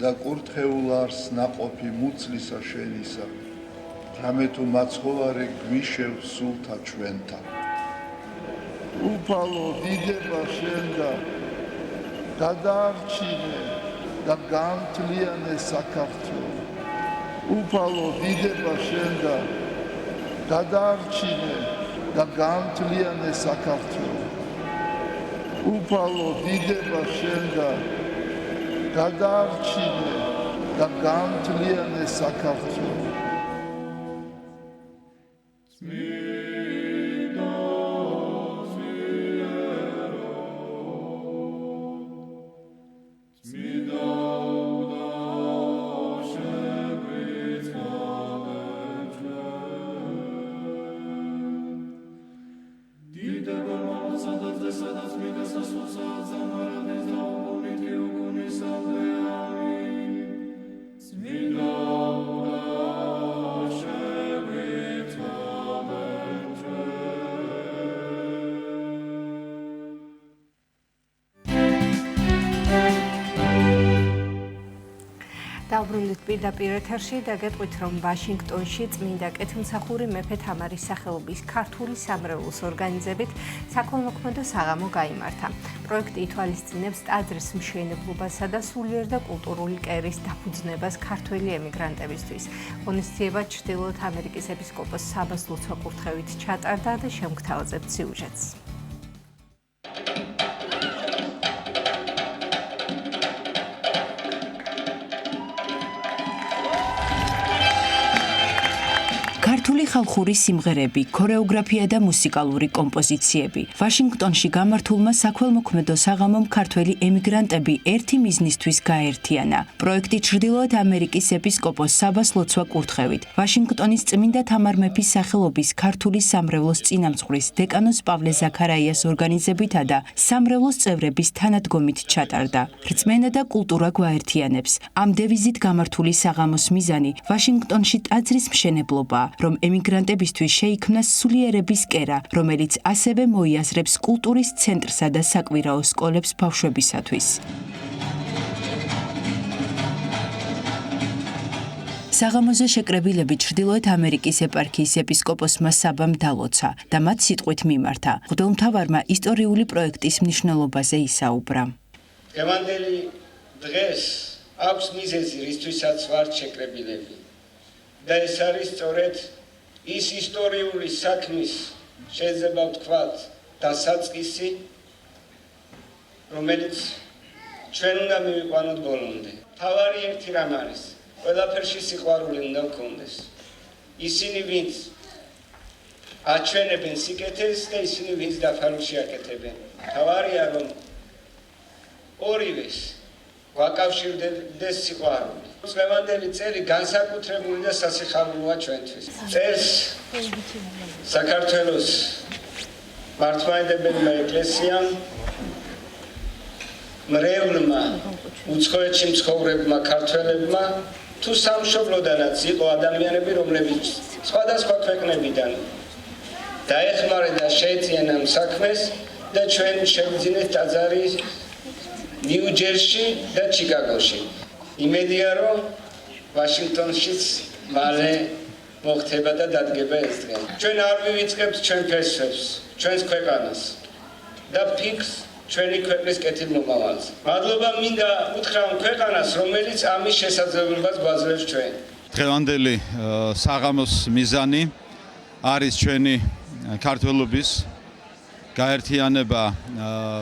და კურთხეულ არს ნაყოფი მუცლისა შენისა. რამე თუ მაცხოვარე გვიშევ სულთა ჩვენთა. უფალო დიდება შენ და გადაარჩინე და განთლიანე საქართველო. უფალო დიდება შენ და გადაარჩინე და განთლიანე საქართველო. უფალო დიდება შენ და გადაარჩინე და განთლიანე საქართველო. Sweet საუბრობთ პირდაპირ ეთერში და გეტყვით, რომ ვაშინგტონში წმინდა კეთილმსახური მეფე თამარის სახელობის ქართული სამრევლოს ორგანიზებით საქველმოქმედო საღამო გაიმართა. პროექტი ითვალისწინებს ტაძრის მშენებლობასა და სულიერ და კულტურული კერის დაფუძნებას ქართველი ემიგრანტებისთვის. ღონისძიება ჩრდილოეთ ამერიკის ეპისკოპოს საბას ლოცვა-კურთხევით ჩატარდა და შემგთავაზებთ სიუჟეტს. ქართული ხალხური სიმღერები, ქორეოგრაფია და მუსიკალური კომპოზიციები. ვაშინგტონში გამართულმა საქველმოქმედო საღამომ ქართველი ემიგრანტები ერთი მიზნისთვის გაერთიანა. პროექტი ჩრდილოეთ ამერიკის ეპისკოპოს საბას ლოცვა-კურთხევით, ვაშინგტონის წმინდა თამარ მეფის სახელობის ქართული სამრევლოს წინამძღვრის დეკანოს პავლე ზაქარაიას ორგანიზებითა და სამრევლოს წევრების თანადგომით ჩატარდა. რწმენა და კულტურა გვაერთიანებს. ამ დევიზით გამართული საღამოს მიზანი ვაშინგტონში ტაძრის მშენებლობაა, რომ ემიგრანტებისთვის შეიქმნას სულიერების კერა, რომელიც ასევე მოიაზრებს კულტურის ცენტრსა და საკვირაო სკოლებს ბავშვებისათვის. საღამოზე შეკრებილები ჩრდილოეთ ამერიკის ეპარქიის ეპისკოპოსმა საბამ დალოცა და მათ სიტყვით მიმართა. მღვდელმთავარმა ისტორიული პროექტის მნიშვნელობაზე ისაუბრა. დღევანდელი დღეს აქვს მიზეზი, რისთვისაც ვართ შეკრებილები. და ეს არის სწორედ ის ისტორიული საქმის, შეიძლება ვთქვათ, დასაწყისი, რომელიც ჩვენ უნდა მივიყვანოთ ბოლომდე. თავარი ერთი რამ არის, ყველაფერში სიყვარული უნდა გქონდეს. ისინი, ვინც აჩვენებენ სიკეთეს და ისინი, ვინც დაფარულში აკეთებენ. თავარია, რომ ორივეს ვაკავშირდეს სიყვარული. დღევანდელი წელი განსაკუთრებული და სასიხარულოა ჩვენთვის. წელს საქართველოს მართლმადიდებელმა ეკლესიამ, მრევლმა, უცხოეთში მცხოვრებმა ქართველებმა თუ სამშობლოდანაც იყო ადამიანები, რომლებიც სხვადასხვა ქვეყნებიდან დაეხმარეს და შეეწიანა ამ საქმეს და ჩვენ შევძინეთ ტაძარი ნიუ-ჯერსში და ჩიკაგოში. იმედია, რომ ვაშინგტონშიც მალე მოხდება და დადგება ეს დღე. ჩვენ არ მივიწყებთ ჩვენ ფესვებს, ჩვენს ქვეყანას და ფიქს ჩვენი ქვეყნის კეთილმომავალს. მადლობა მინდა უთხრა ქვეყანას, რომელიც ამის შესაძლებლობას გვაძლევს ჩვენ. დღევანდელი საღამოს მიზანი არის ჩვენი ქართველობის გაერთიანება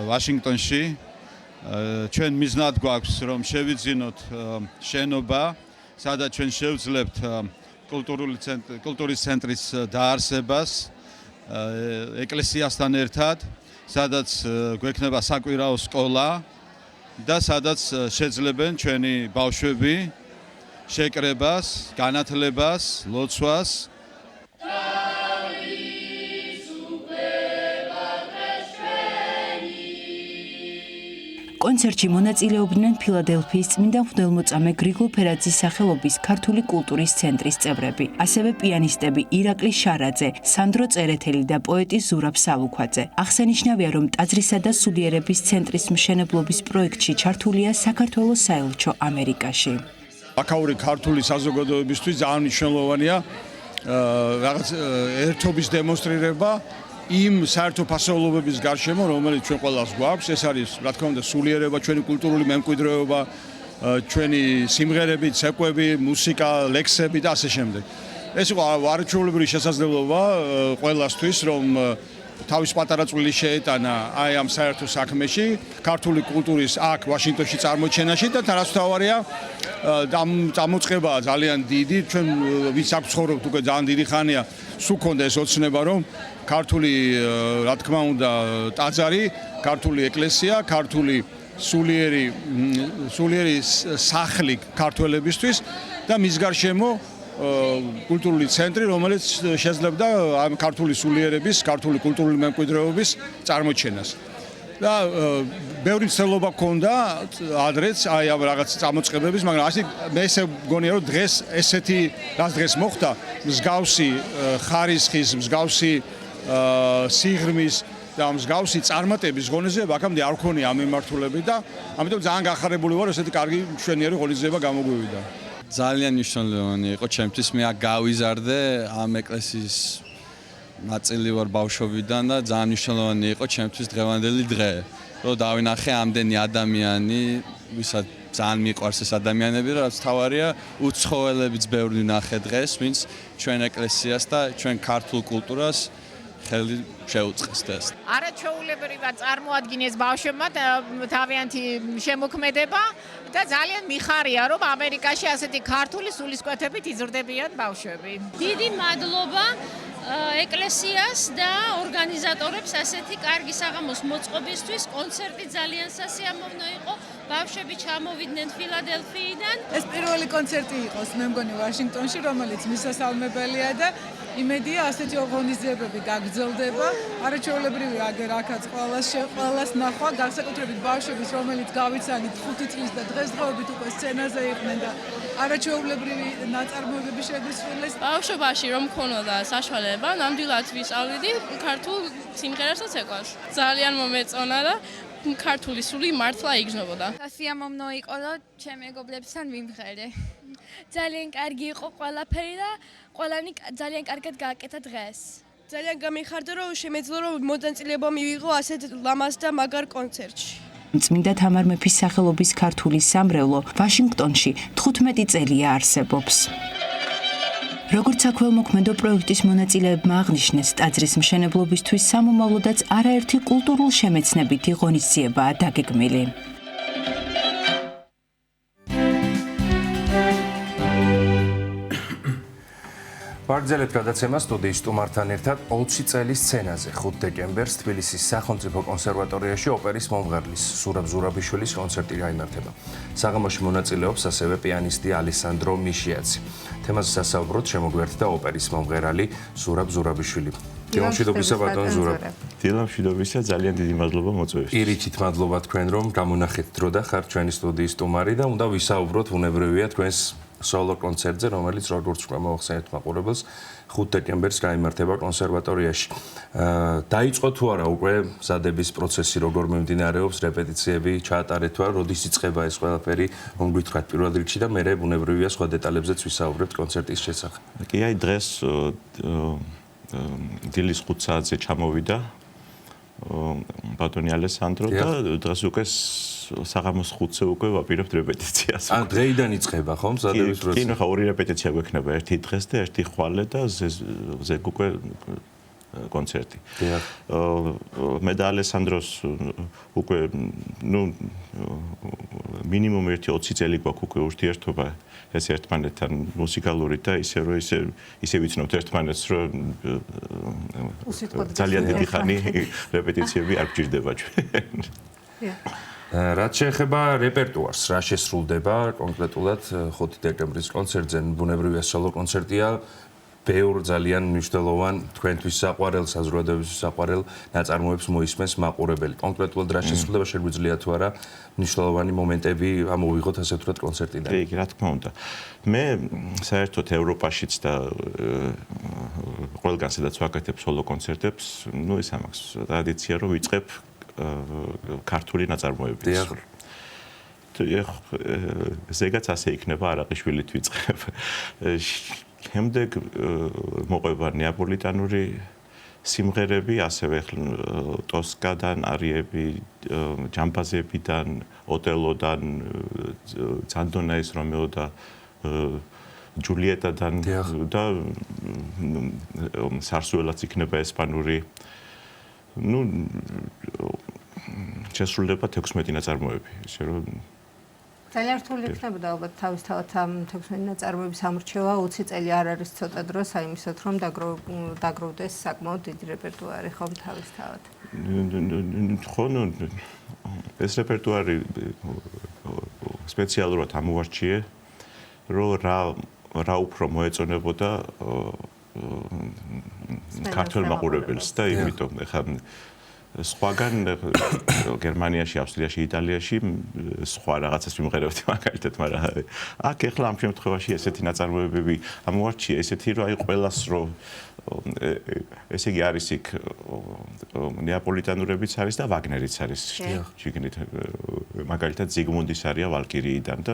ვაშინგტონში. ჩვენ მიზნად გვაქვს, რომ შევიძინოთ შენობა, სადაც ჩვენ შევძლებთ კულტურის ცენტრის დაარსებას ეკლესიასთან ერთად, სადაც გვექნება საკვირაო სკოლა და სადაც შეძლებენ ჩვენი ბავშვები შეკრებას, განათლებას, ლოცვას. კონცერტში მონაწილეობდნენ ფილადელფიის წმინდა მღვდელმოწამე გრიგოლ ფერაძის სახელობის ქართული კულტურის ცენტრის წევრები, ასევე პიანისტები ირაკლი შარაძე, სანდრო წერეთელი და პოეტი ზურაბ სალუქვაძე. აღსანიშნავია, რომ ტაძრისა და სულიერების ცენტრის მშენებლობის პროექტში ჩართულია საქართველოს საელჩო ამერიკაში. აქაური ქართული საზოგადოებისთვის ძალიან მნიშვნელოვანია რაღაც ერთობის დემონსტრირება იმ საერთო ფასეულობების გარშემო, რომელიც ჩვენ ყველას გვაქვს, ეს არის, რა თქმა უნდა, სულიერება, ჩვენი კულტურული მემკვიდრეობა, ჩვენი სიმღერები, ცეკვები, მუსიკა, ლექსები და ასე შემდეგ. ეს იყო არაჩვეულებრივი შესაძლებლობა ყველასთვის, რომ თავის პატარა წვლილი შეეტანა აი ამ საერთო საქმეში, ქართული კულტურის აქ ვაშინგტონში წარმოჩენაში და თანასწორია დამოწყებაა ძალიან დიდი, ჩვენ ვინც აქ ცხოვრობთ უკვე ძალიან დიდი ხანია, სულ ქონდა ეს ოცნება, რომ ქართული, რა თქმა უნდა, ტაძარი, ქართული ეკლესია, ქართული სულიერი სახლი ქართველებისთვის და მის გარშემო კულტურული ცენტრი, რომელიც შეძლებდა ამ ქართული სულიერების, ქართული კულტურული მემკვიდრეობის წარმოჩენას. და ბევრი ცდილობა ჰქონდა ადრეც აი ამ რაღაც წამოწყებების, მაგრამ ასე მე ესე მგონია, რომ დღეს ესეთი რაც დღეს მოხდა, მსგავსი ხარისხის, მსგავსი სიღრმის და მსგავსი წარმატების ღონისძიება აქამდე არ ქონია ამ მიმართულებით და ამიტომ ძალიან გახარებული ვარ, ესეთი კარგი მშვენიერი ღონისძიება გამოგვივიდა. ძალიან მნიშვნელოვანი იყო ჩემთვის მე აქ გავიზარდე ამ ეკლესიის ნაწილი ვარ ბავშვობიდან და ძალიან მნიშვნელოვანი იყო ჩემთვის დღევანდელი დღე რომ დავინახე ამდენი ადამიანი ვისაც ძალიან მიყვარს ეს ადამიანები და რაც თავარია უცხოელებიც ბევრი ნახე დღეს ვინც ჩვენ ეკლესიას და ჩვენ ქართულ კულტურას ხელი შეუწყეს ეს. არაჩვეულებრივად წარმოადგინეს ბავშვებმა თავიანთი შემოქმედება და ძალიან მიხარია რომ ამერიკაში ასეთი ქართული სულისკვეთებით იზრდებიან ბავშვები. დიდი მადლობა ეკლესიას და ორგანიზატორებს ასეთი კარგი საღამოს მოწყობისთვის. კონცერტი ძალიან სასიამოვნო იყო. ბავშვები ჩამოვიდნენ ფილადელფიიდან. ეს პირველი კონცერტი იყოს მე მგონი ვაშინგტონში, რომელიც მისასალმებელია და იმედია ასეთი ორგანიზებები გაგრძელდება. არაჩვეულებრივი აგერ აქაც ყველას ნახვა, განსაკუთრებით ბავშვების, რომელიც გავიცანით 5 წლის და დღესდღეობით უკვე სცენაზე იყვნენ და არაჩვეულებრივი ნაწარმოებები შეგვისრულეს. ბავშვობაში რომ მქონოდა საშუალება, ნამდვილად ვისწავლიდი ქართულ სიმღერას და ცეკვას. ძალიან მომეწონა და ქართული სული მართლა იგრძნობოდა. სასიამოვნო იყო და ჩემ მეგობრებთან ვიმღერე. ძალიან კარგი იყო ყველაფერი და ყველანი ძალიან კარგად გააკეთა დღეს. ძალიან გამიხარდა რომ შემეძლო რომ მონაწილეობა მივიღო ასეთ ლამაზ და მაგარ კონცერტში. წმინდა თამარ მეფის სახელობის ქართული სამრევლო ვაშინგტონში 15 წელია არსებობს. როგორც საქველმოქმედო პროექტის მონაწილეებმა აღნიშნეს, ტაძრის მშენებლობისთვის სამომავლოდაც არაერთი კულტურულ შემეცნებითი ღონისძიებაა დაგეგმილი. ვაგრძელებთ გადაცემა სტუდიის სტუმართან ერთად 20 წელის სცენაზე 5 დეკემბერს თბილისის სახელმწიფო კონსერვატორიაში ოპერის მომღერლის სურაბ ზურაბიშვილის კონცერტი გაიმართება. საღამოში მონაწილეობს ასევე პიანისტი ალესანდრო მიშიაცი. თემაზე სასაუბროდ შემოგვიერთდა ოპერის მომღერალი სურაბ ზურაბიშვილი. დილამშვიდობისა ბატონ ზურაბ. დილამშვიდობისა, ძალიან დიდი მადლობა მოწვევისთვის. პირიქით მადლობა თქვენ რომ გამონახეთ დრო და ხართ ჩვენი სტუდიის სტუმარი და უნდა ვისაუბროთ უნებრივია თქვენს სოლო კონცერტზე, რომელიც როგორც უკვე მოახსენეთ მაყურებელს 5 დეკემბერს გაიმართება კონსერვატორიაში. დაიწყო თუ არა უკვე მზადების პროცესი, როგორ მიმდინარეობს, რეპეტიციები ჩაატარეთ თუ არა, როდის იწყება ეს ყველაფერი, რომ გითხრათ პირველ რიგში და მერე უნებრივია სხვა დეტალებზეც ვისაუბრებთ კონცერტის შესახებ. კი, აი დღეს დილის 5 საათზე ჩამოვიდა ბატონი ალესანდრო და დღეს უკვე საღამოს 5-ზე უკვე ვაპირებთ რეპეტიციას. ან დღეიდან იწყება ხომ მზადების პროცესი? კი, ხო, 2 რეპეტიცია გვექნება, ერთი დღეს და ერთი ხვალე და ზეგ უკვე კონცერტი. მე და ალესანდროს უკვე მინიმუმ 20 წელი გვაქვს უკვე ურთიერთობა ეს ერთმანეთთან მუსიკალური და ისე რომ ისე ვიცნობთ ერთმანეთს რომ ძალიან დიდი ხანი რეპეტიციები არ გჭირდება ჩვენ. რაც შეეხება რეპერტუარს, რა შესრულდება კონკრეტულად 5 დეკემბრის კონცერტზე, ბუნებრივია სოლო კონცერტია, ბევრ ძალიან მნიშვნელოვან თქვენთვის საყვარელ საზოგადოებისთვის საყვარელ ნაწარმოებს მოისმენს მაყურებელი. კონკრეტულად რა შესრულდება შეგვიძლია თუ არა მნიშვნელოვანი მომენტები ამოვიღოთ ასე ვთქვათ კონცერტიდან. კი, რა თქმა უნდა. მე საერთოდ ევროპაშიც და ყველგან სადაც ვაკეთებ სოლო კონცერტებს, ეს ამაქვს ტრადიცია რომ ვიწყებ ქართული ნაწარმოებით. ზეგაც ასე იქნება, არაყიშვილით ვიწყებ. შემდეგ მოყვება ნეაპოლიტანური სიმღერები, ასევე ტოსკადან, არიები, ჯამბაზებიდან, ოტელოდან, ძანდონაის რომეო და ჯულიეტადან და სარსუელაც იქნება ესპანური. შესრულდება 16 ნაწარმოები, ისე რომ ძალიან რთული იქნებოდა ალბათ თავისთავად ამ 16 ნაწარმოების ამორჩევა 20 წელი არ არის ცოტა დრო საიმისოთ რომ დაგროვდეს საკმაოდ დიდი რეპერტუარი ხომ თავისთავად. ხო, ეს რეპერტუარი სპეციალურად ამოვარჩიე, რომ რა უფრო მოეწონებოდა ქართულ მაყურებელს და იმიტომ ხა სხვაგან გერმანიაში, ავსტრიაში, იტალიაში სხვა რაღაცას ვიმღერებდი მაგალითად, მაგრამ აქ ეხლა ამ შემთხვევაში ესეთი ნაწარმოებები ამოვარჩია, ესეთი რომ აი ყველას რომ ესე იგი არის იქ ნეაპოლიტანურებიც არის და ვაგნერიც არის შიგნით. მაგალითად ზიგმუნდის არია ვალკირიიდან და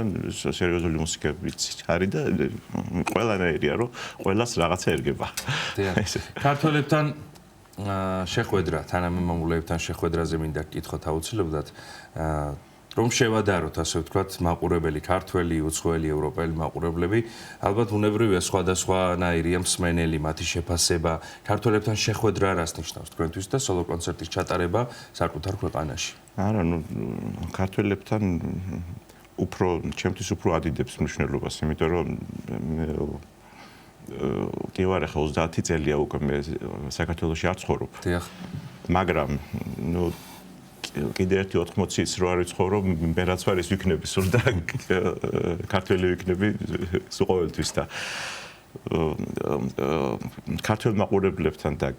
სერიოზული მუსიკებიც არის და ყველანაირია რომ ყველას რაღაცა ერგება. ქართველებთან შეხვედრა, თანამემამულეებთან შეხვედრაზე მინდა გკითხოთ აუცილებლად, რომ შევადაროთ, ასე ვთქვათ, მაყურებელი ქართველი, უცხოელი, ევროპელი მაყურებლები, ალბათ უნებრივია სხვადასხვანაირია მსმენელი, მათი შეფასება, ქართველებთან შეხვედრა რას ნიშნავს თქვენთვის და სოლო კონცერტის ჩატარება საკუთარ ქვეყანაში? არა, ნუ ქართველებთან ჩემთვის უფრო ადიდებს მნიშვნელობას, იმიტომ რომ კი ვარ ახლა 30 წელია უკვე მე საქართველოში არ ცხოვრობ. დიახ. მაგრამ ნუ კიდე ერთი 80-იც რო არ ვიცხოვრო, მე რაც ვარ ის ვიქნები სულ და ქართველი ვიქნები სულ ყოველთვის და ქართულ მაყურებლებთან და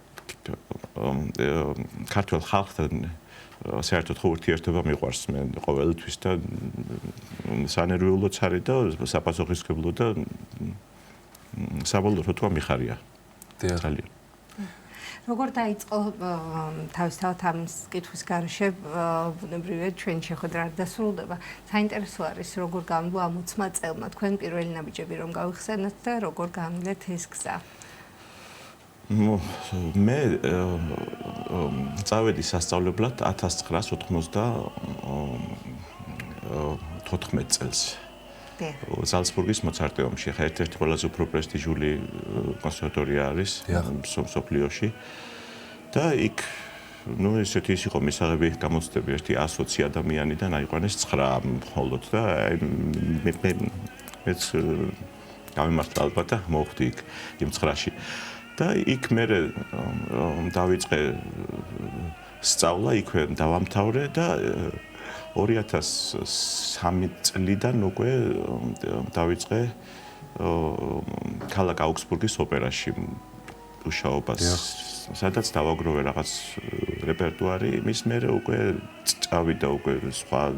ქართულ ხალხთან საერთოდ ურთიერთობა მიყვარს მე ყოველთვის და სანერვიულოც არის და საპასუხისმგებლო და საბოლოოდ თუ მიხარია. ძალიან. როგორ დაიწყო თავისთავად ამ კითხვის გარშე ბუნებრივია ჩვენ შეხვედრა არ დასრულდება. საინტერესო არის როგორ გამბო ამ 20 წელმა თქვენ პირველი ნაბიჯები რომ გავიხსენოთ და როგორ გამილეთ ეს გზა. მე წავედი სასწავლებლად 1994 წელს. ზალცბურგის მოცარტეუმში, ხა ერთ-ერთი ყველაზე უფრო პრესტიჟული კონსერვატორია არის მსოფლიოში. და იქ ნუ ესეთი ის იყო მისაღები გამოცდები ერთი 120 ადამიანიდან აიყვანეს 9 მხოლოდ და მეც გამიმართლა ალბათ და მოვხდი იქ იმ 9-ში. და იქ მე დავიწყე სწავლა, იქვე დავამთავრე და 2003 წლიდან უკვე დავიწყე ქალაქ აუგსბურგის ოპერაში მუშაობას, სადაც დავაგროვე რაღაც რეპერტუარი, იმის მერე უკვე წავიდა უკვე სხვა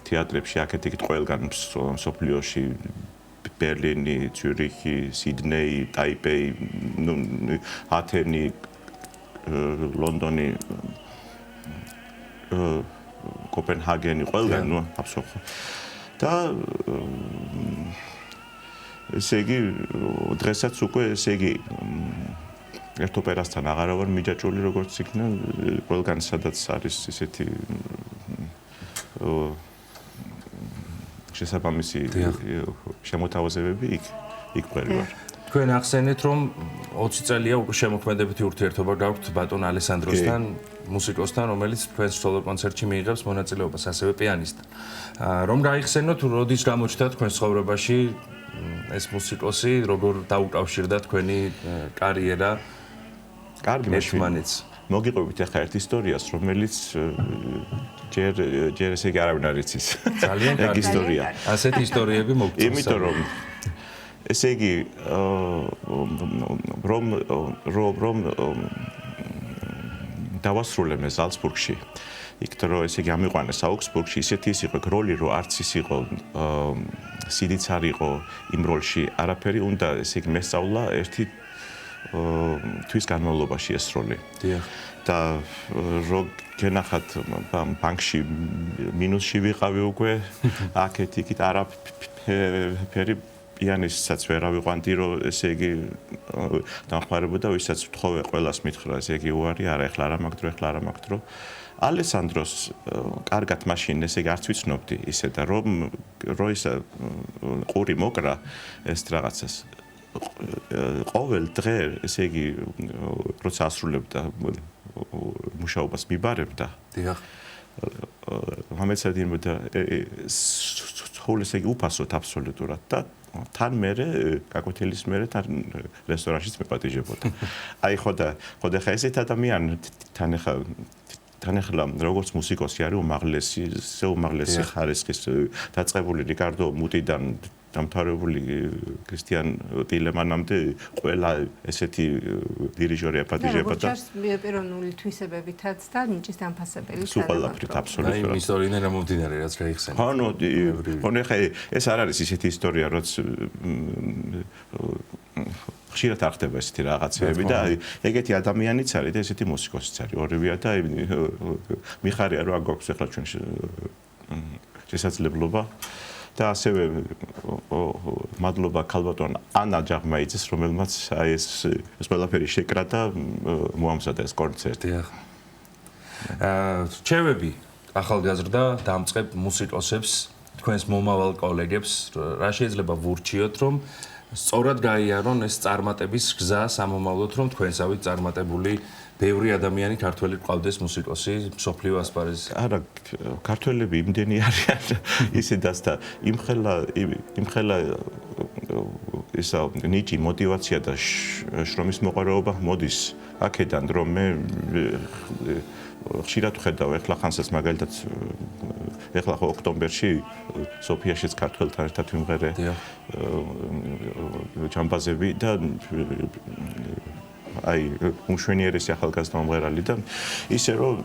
თეატრებში, აქეთ-იქით ყველგან მსოფლიოში, ბერლინი, ციურიხი, სიდნეი, ტაიპეი, ათენი, ლონდონი, კოპენჰაგენი, ყველგან, ნუ აბსოლუტურად. და ესე იგი დღესაც უკვე ესე იგი ერთ ოპერასთან აღარა ვარ მიჯაჭვული როგორც იქნა, ყველგან სადაც არის ესეთი შესაბამისი შემოთავაზებები იქ ყველი ვარ. თქვენ ახსენეთ, რომ 20 წელია უკვე შემოქმედებითი ურთიერთობა გაქვთ ბატონ ალესანდროსთან, მუსიკოსთან, რომელიც თქვენს სოლო კონცერტში მიიღებს მონაწილეობას, ასევე პიანისტთან. რომ გაიხსენოთ, როდის გამოჩნდა თქვენს ცხოვრებაში ეს მუსიკოსი, როგორ დაუკავშირდა თქვენი კარიერა? კარგი ერთმანეთს. მოგიყვებით ახლა ერთ ისტორიას, რომელიც ჯერ ესე იგი არავინ არ იცის. ძალიან კარგი ისტორია. ასეთი ისტორიები მოგწონს. იმიტომ რომ ესე იგი რომ დავასრულე მე ზალცბურგში. იქ რო ესე იგი ამიყვანეს აუგსბურგში, ისეთი ის იყო როლი, რომ არც ის იყო სიდიც არ იყო იმ როლში, არაფერი უნდა ესე იგი მესწავლა ერთი თვის განმავლობაში ეს როლი. და რო გენახათ ბანკში მინუსში ვიყავი უკვე, აქეთ-იქით არაფერი პიანისტსაც ვერ ავიყვანდი, რომ ესე იგი დამხმარებოდა, ვისაც ვთხოვე, ყველას მითხრა, ესე იგი უარი, არა, ეხლა არა მაგ დრო, ეხლა არა მაგ დრო. ალესანდროს კარგად მაშინ ესე იგი არც ვიცნობდი ისე და რომ ისა ყური მოკრა ეს რაღაცას ყოველ დღე ესე იგი როცა ასრულებდა მუშაობას მიბარებდა. დიახ. მომეცადინებდა სულ ესე იგი უფასოდ აბსოლუტურად და თან მერე გაკვეთილის მერე თან რესტორანშიც მეპატიჟებოდა. აი ხო და ხა ესეთ ადამიანი თან ახლა როგორც მუსიკოსი არის უმაღლესი ხარისხის დაწყებული რიკარდო მუტიდან დამთავრებული ქრისტიან ტილემანამდე ყველა ესეთი დირიჟორი აპატიჟება და პიროვნული თვისებებითაც და ნიჭის დამფასებელი სულ ყველაფრით აბსოლუტურად. აი ისტორიიდან მომდინარე რაც გაიხსენეთ. ხო, ხა ეს არ არის ისეთი ისტორია, რაც ხშირად არ ხდება ესეთი რაღაცები და ეგეთი ადამიანიც არის და ესეთი მუსიკოსიც არის. ორივეა და მიხარია რომ გვაქვს ახლა ჩვენ შესაძლებლობა და ასევე მადლობა ქალბატონ ანა ჯაღმაიძეს, რომელმაც აი ეს ყველაფერი შეკრა და მოამზადა ეს კონცერტი. რჩევები ახალგაზრდა დამწყებ მუსიკოსებს, თქვენს მომავალ კოლეგებს, რა შეიძლება ვურჩიოთ, რომ სწორად გაიარონ ეს წარმატების გზა სამომავლოდ, რომ თქვენსავით წარმატებული ბევრი ადამიანი ქართველი ყავდეს მუსიკოსი მსოფლიო ასპარეზზე. არა, ქართველები იმდენი არიან ისედაც და იმხელა ისა ნიჭი, мотиваცია და შრომის მოყვარეობა მოდის აქედან, რომ მე ხშირად ვხედავ ეხლა ხანსაც მაგალითად ეხლა ხო ოქტომბერში სოფიაშიც ქართველთან ერთად ვიმღერე ჯამბაზები და აი უმშვენიერესი ახალგაზრდა მომღერალი და ისე რომ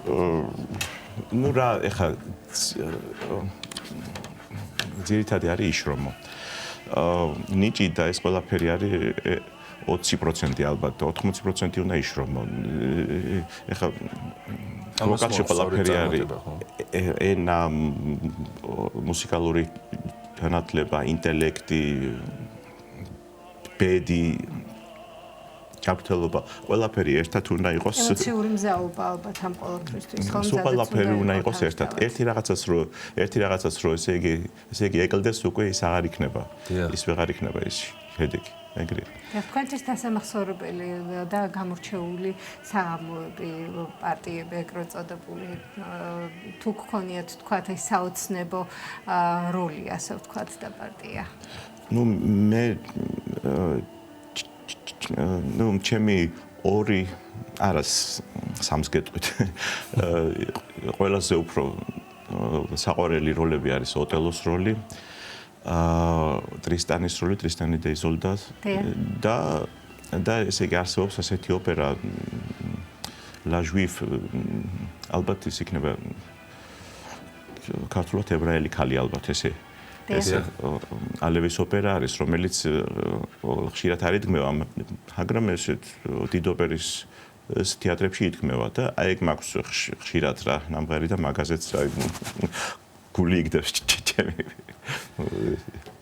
ნუ რა ეხლა ძირითადად არის იშრომო ნიჭი და ეს ყველაფერი არის 20% ალბათ 80% უნდა იშრომო ეხლა ვოკალში ყველაფერი არის ენა მუსიკალური განათლება ინტელექტი ბედი კაპიტალობა ყველაფერი ერთად უნდა იყოს ემოციური მზაობა ალბათ ამ ყოველთვის ხომ ზოგადად ყველაფერი უნდა იყოს ერთად ერთი რაღაცას რო ესე იგი ეკლდეს უკვე ის აღარ იქნება ის ვეღარ იქნება ის შედეგი ეგრე თქვენთვის დასამახსოვრებელი და გამორჩეული საღამოები პარტიები ეგრეთ წოდებული თუ გქონიათ თქვათ ეს საოცნებო როლი ასე ვთქვათ და პარტია ნუ მე ნუ ჩემი ორი არას სამს გეტყვით ყველაზე უფრო საყვარელი როლები არის ოტელოს როლი ტრისტანის როლი ტრისტანი და იზოლდა და ესე იგი არსებობს ასეთი ოპერა La Juive ალბათ ის იქნება ქართულად ებრაელი ქალი ალბათ ესე ალევის ოპერა არის რომელიც ხშირად არ იდგმება მაგრამ ესეთ დიდ ოპერის თეატრებში იდგმება და აი ეგ მაქვს ხშირად რა ნამღერი და მაგაზეც გული იგდებს ჩემი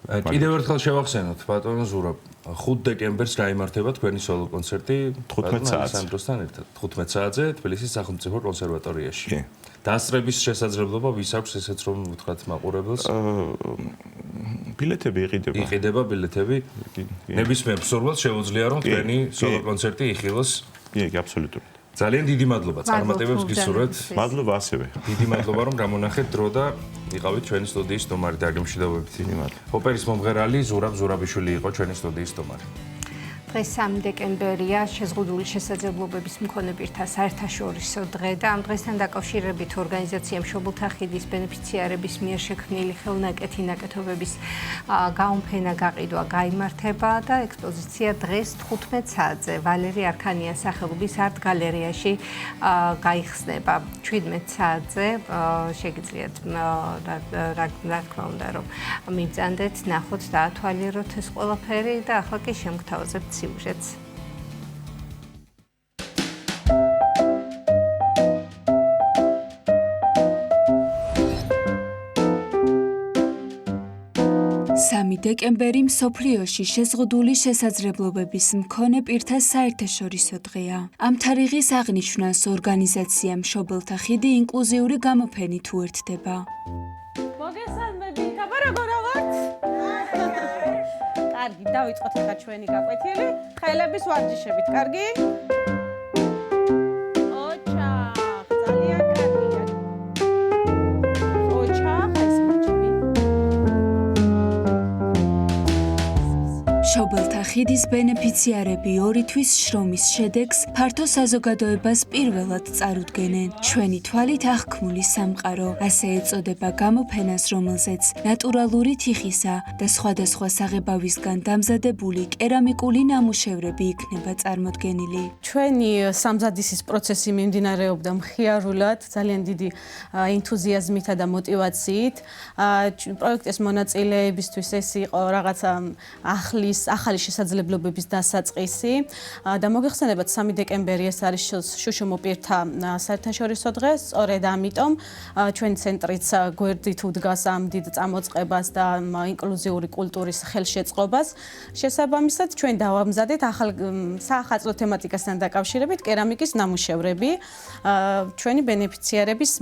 კიდევ ერთხელ შევახსენოთ ბატონო ზურაბ 5 დეკემბერს გაიმართება თქვენი სოლო კონცერტი 15 საათზე სანდროსთან ერთად 15 საათზე თბილისის სახელმწიფო კონსერვატორიაში დასწრების შესაძლებლობა ვის აქვს ესეც რომ ვთქვათ მაყურებელს ბილეთები იყიდება ბილეთები ნებისმიერ მსურველს შეუძლია რომ თქვენი სოლო კონცერტი იხილოს კი აბსოლუტურად ძალიან დიდი მადლობა წარმატებებს გისურვებთ მადლობა ასევე დიდი მადლობა რომ გამონახეთ დრო და იყავით ჩვენი სტუდიის სტუმარი დაგემშვიდობებით ოპერის მომღერალი ზურაბ ზურაბიშვილი იყო ჩვენი სტუდიის სტუმარი დღეს 3 დეკემბერია შეზღუდული შესაძლებლობების მქონე პირთა საერთაშორისო დღე და ამ დღესთან დაკავშირებით ორგანიზაცია მშობელთა ხიდის ბენეფიციარების მიერ შექმნილი ხელნაკეთი ნაკეთობების გაუმფენა გაყიდვა გაიმართება და ექსპოზიცია დღეს 15 საათზე ვალერი არქანიას სახელობის არტ გალერეაში გაიხსნება 17 საათზე შეგიძლიათ რა თქმა უნდა რომ მიბრძანდეთ ნახოთ და ათვალიეროთ ეს ყველაფერი და ახლა კი შემგთავაზებთ სიუჟეტს. დეკემბერი მსოფლიოში შეზღუდული შესაძლებლობების მქონე პირთა საერთაშორისო დღეა. ამ თარიღის აღნიშვნას ორგანიზაცია მშობელთა ხიდი ინკლუზიური გამოფენით უერთდება. მოგესალმებით, აბა როგორ ვართ? კარგი, დავიწყოთ ახლა ჩვენი გაკვეთილი. ხელების ვარჯიშებით, კარგი? მშობელთა ხიდის ბენეფიციარები 2 თვის შრომის შედეგს ფართო საზოგადოებას პირველად წარუდგენენ. ჩვენი თვალით აღქმული სამყარო, ასე ეწოდება გამოფენას, რომელზეც ნატურალური თიხისა და სხვადასხვა საღებავისგან დამზადებული კერამიკული ნამუშევრები იქნება წარმოდგენილი. ჩვენი სამზადისის პროცესი მიმდინარეობდა მხიარულად, ძალიან დიდი ენთუზიაზმითა და მოტივაციით. პროექტის მონაწილეებისთვის ეს იყო რაღაცა ახალი შესაძლებლობების დასაწყისი და მოგეხსენებათ 3 დეკემბერი ეს არის შუშუმ პირთა საერთაშორისო დღე, სწორედ ამიტომ ჩვენი ცენტრიც გვერდით უდგას ამ დიდ წამოწყებას და ინკლუზიური კულტურის ხელშეწყობას. შესაბამისად, ჩვენ დავამზადეთ საახალწლო თემატიკასთან დაკავშირებით კერამიკის ნამუშევრები ჩვენი ბენეფიციარების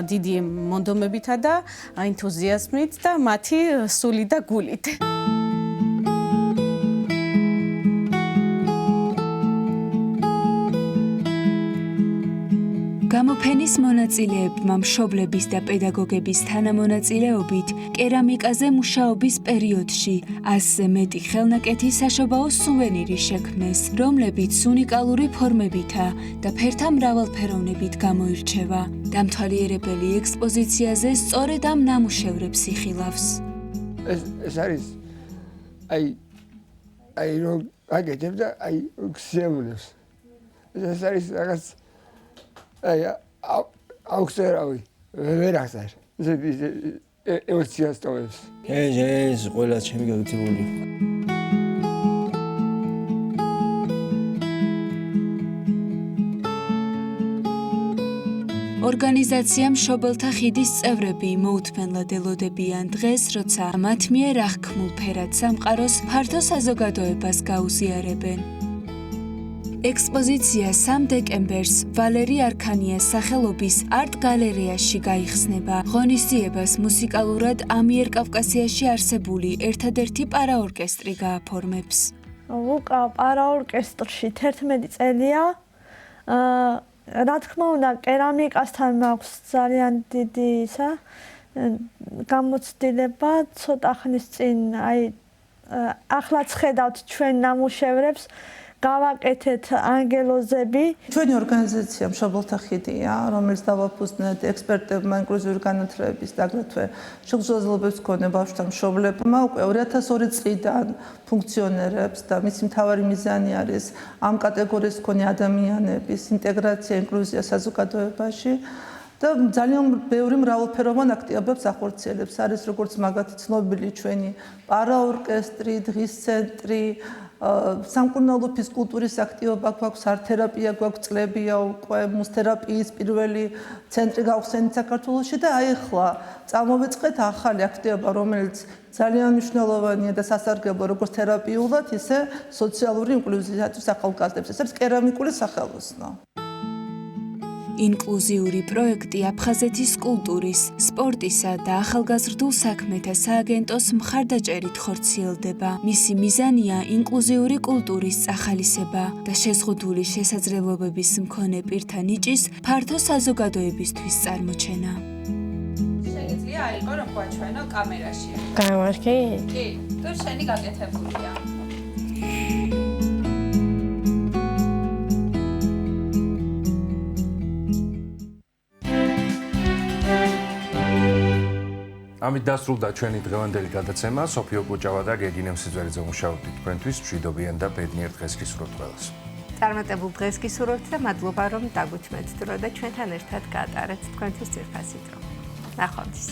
დიდი მონდომებითა და ენთუზიაზმით და მათი სული და გულით. გამოფენის მონაწილეებმა მშობლების და პედაგოგების თანამონაწილეობით კერამიკაზე მუშაობის პერიოდში 100-ზე მეტი ხელნაკეთი საშობაო სუვენირი შექმნეს, რომლებიც უნიკალური ფორმებითა და ფერთა მრავალფეროვნებით გამოირჩევა. დამთვალიერებელი ექსპოზიციაზე სწორედ ამ ნამუშევრებს იხილავს. ეს არის რომ აგეთებ და ქსიამუნებს. ეს არის რაღაც აუქსერავი ვერ აღწერ. ემოციას ტოვებს. ეს ყველა ჩემი გაკეთებული. ორგანიზაცია მშობელთა ხიდის წევრები მოუთმენლად ელოდებიან დღეს, როცა მათ მიერ აღქმულ ფერად სამყაროს ფართო საზოგადოებას გაუზიარებენ. ექსპოზიცია 3 დეკემბერს ვალერი არქანიას სახელობის არტ გალერეაში გაიხსნება. ღონისძიებას მუსიკალურად ამიერკავკასიაში არსებული ერთადერთი პარაორკესტრი გააფორმებს. ვუკრავ პარაორკესტრში 11 წელია. რა თქმა უნდა, კერამიკასთან მაქვს ძალიან დიდი გამოცდილება. ცოტა ხნის წინ ახლაც ხედავთ ჩვენ ნამუშევრებს. გავაკეთეთ ანგელოზები. ჩვენი ორგანიზაცია მშობელთა ხიდია, რომელიც დავაფუძნეთ ექსპერტებმა ინკლუზიური განათლების და აგრეთვე შეგვიძლიერებებს მქონე ბავშვთა მშობლებმა უკვე 2002 წლიდან ფუნქციონირებს და მისი მთავარი მიზანი არის ამ კატეგორიის მქონე ადამიანების ინტეგრაცია, ინკლუზია საზოგადოებაში. და ძალიან ბევრი მრავალფეროვან აქტივობებს ახორციელებს. არის როგორც მაგათი ცნობილი ჩვენი პარაორკესტრი, დღის ცენტრი, სამკურნალო ფიზკულტურის აქტივობა გვაქვს, არტ-თერაპია გვაქვს, წლებია უკვე მუსთერაპიის პირველი ცენტრი გავხსენით საქართველოში და აი ახლა წამოვიწყეთ ახალი აქტივობა, რომელიც ძალიან მნიშვნელოვანია და სასარგებლო როგორც თერაპიულად, ისე სოციალური ინკლუზიისათვის ახალგაზრდებს. ეს არის კერამიკული სახელოსნო. ინკლუზიური პროექტი აფხაზეთის კულტურის, სპორტისა და ახალგაზრდულ საქმეთა სააგენტოს მხარდაჭერით ხორციელდება. მისი მიზანია ინკლუზიური კულტურის წახალისება და შეზღუდული შესაძლებლობების მქონე პირთა ნიჭის ფართო საზოგადოებისთვის წარმოჩენა. შეგიძლია აიყო რომ გვაჩვენო კამერაში. გამარჯვე. კი, თუ შენი გაკეთებულია. ამით დასრულდა ჩვენი დღევანდელი გადაცემა. სოფიო კუჭავა და გეგინე მსიძვერიძე მუშაობდით თქვენთვის. მშვიდობიან და ბედნიერ დღეს გისურვებთ ყველას. წარმატებულ დღეს გისურვებთ და მადლობა რომ დაგუთმეთ დრო და ჩვენთან ერთად გაატარეთ თქვენთვის ძვირფასი დრო. ნახვამდის.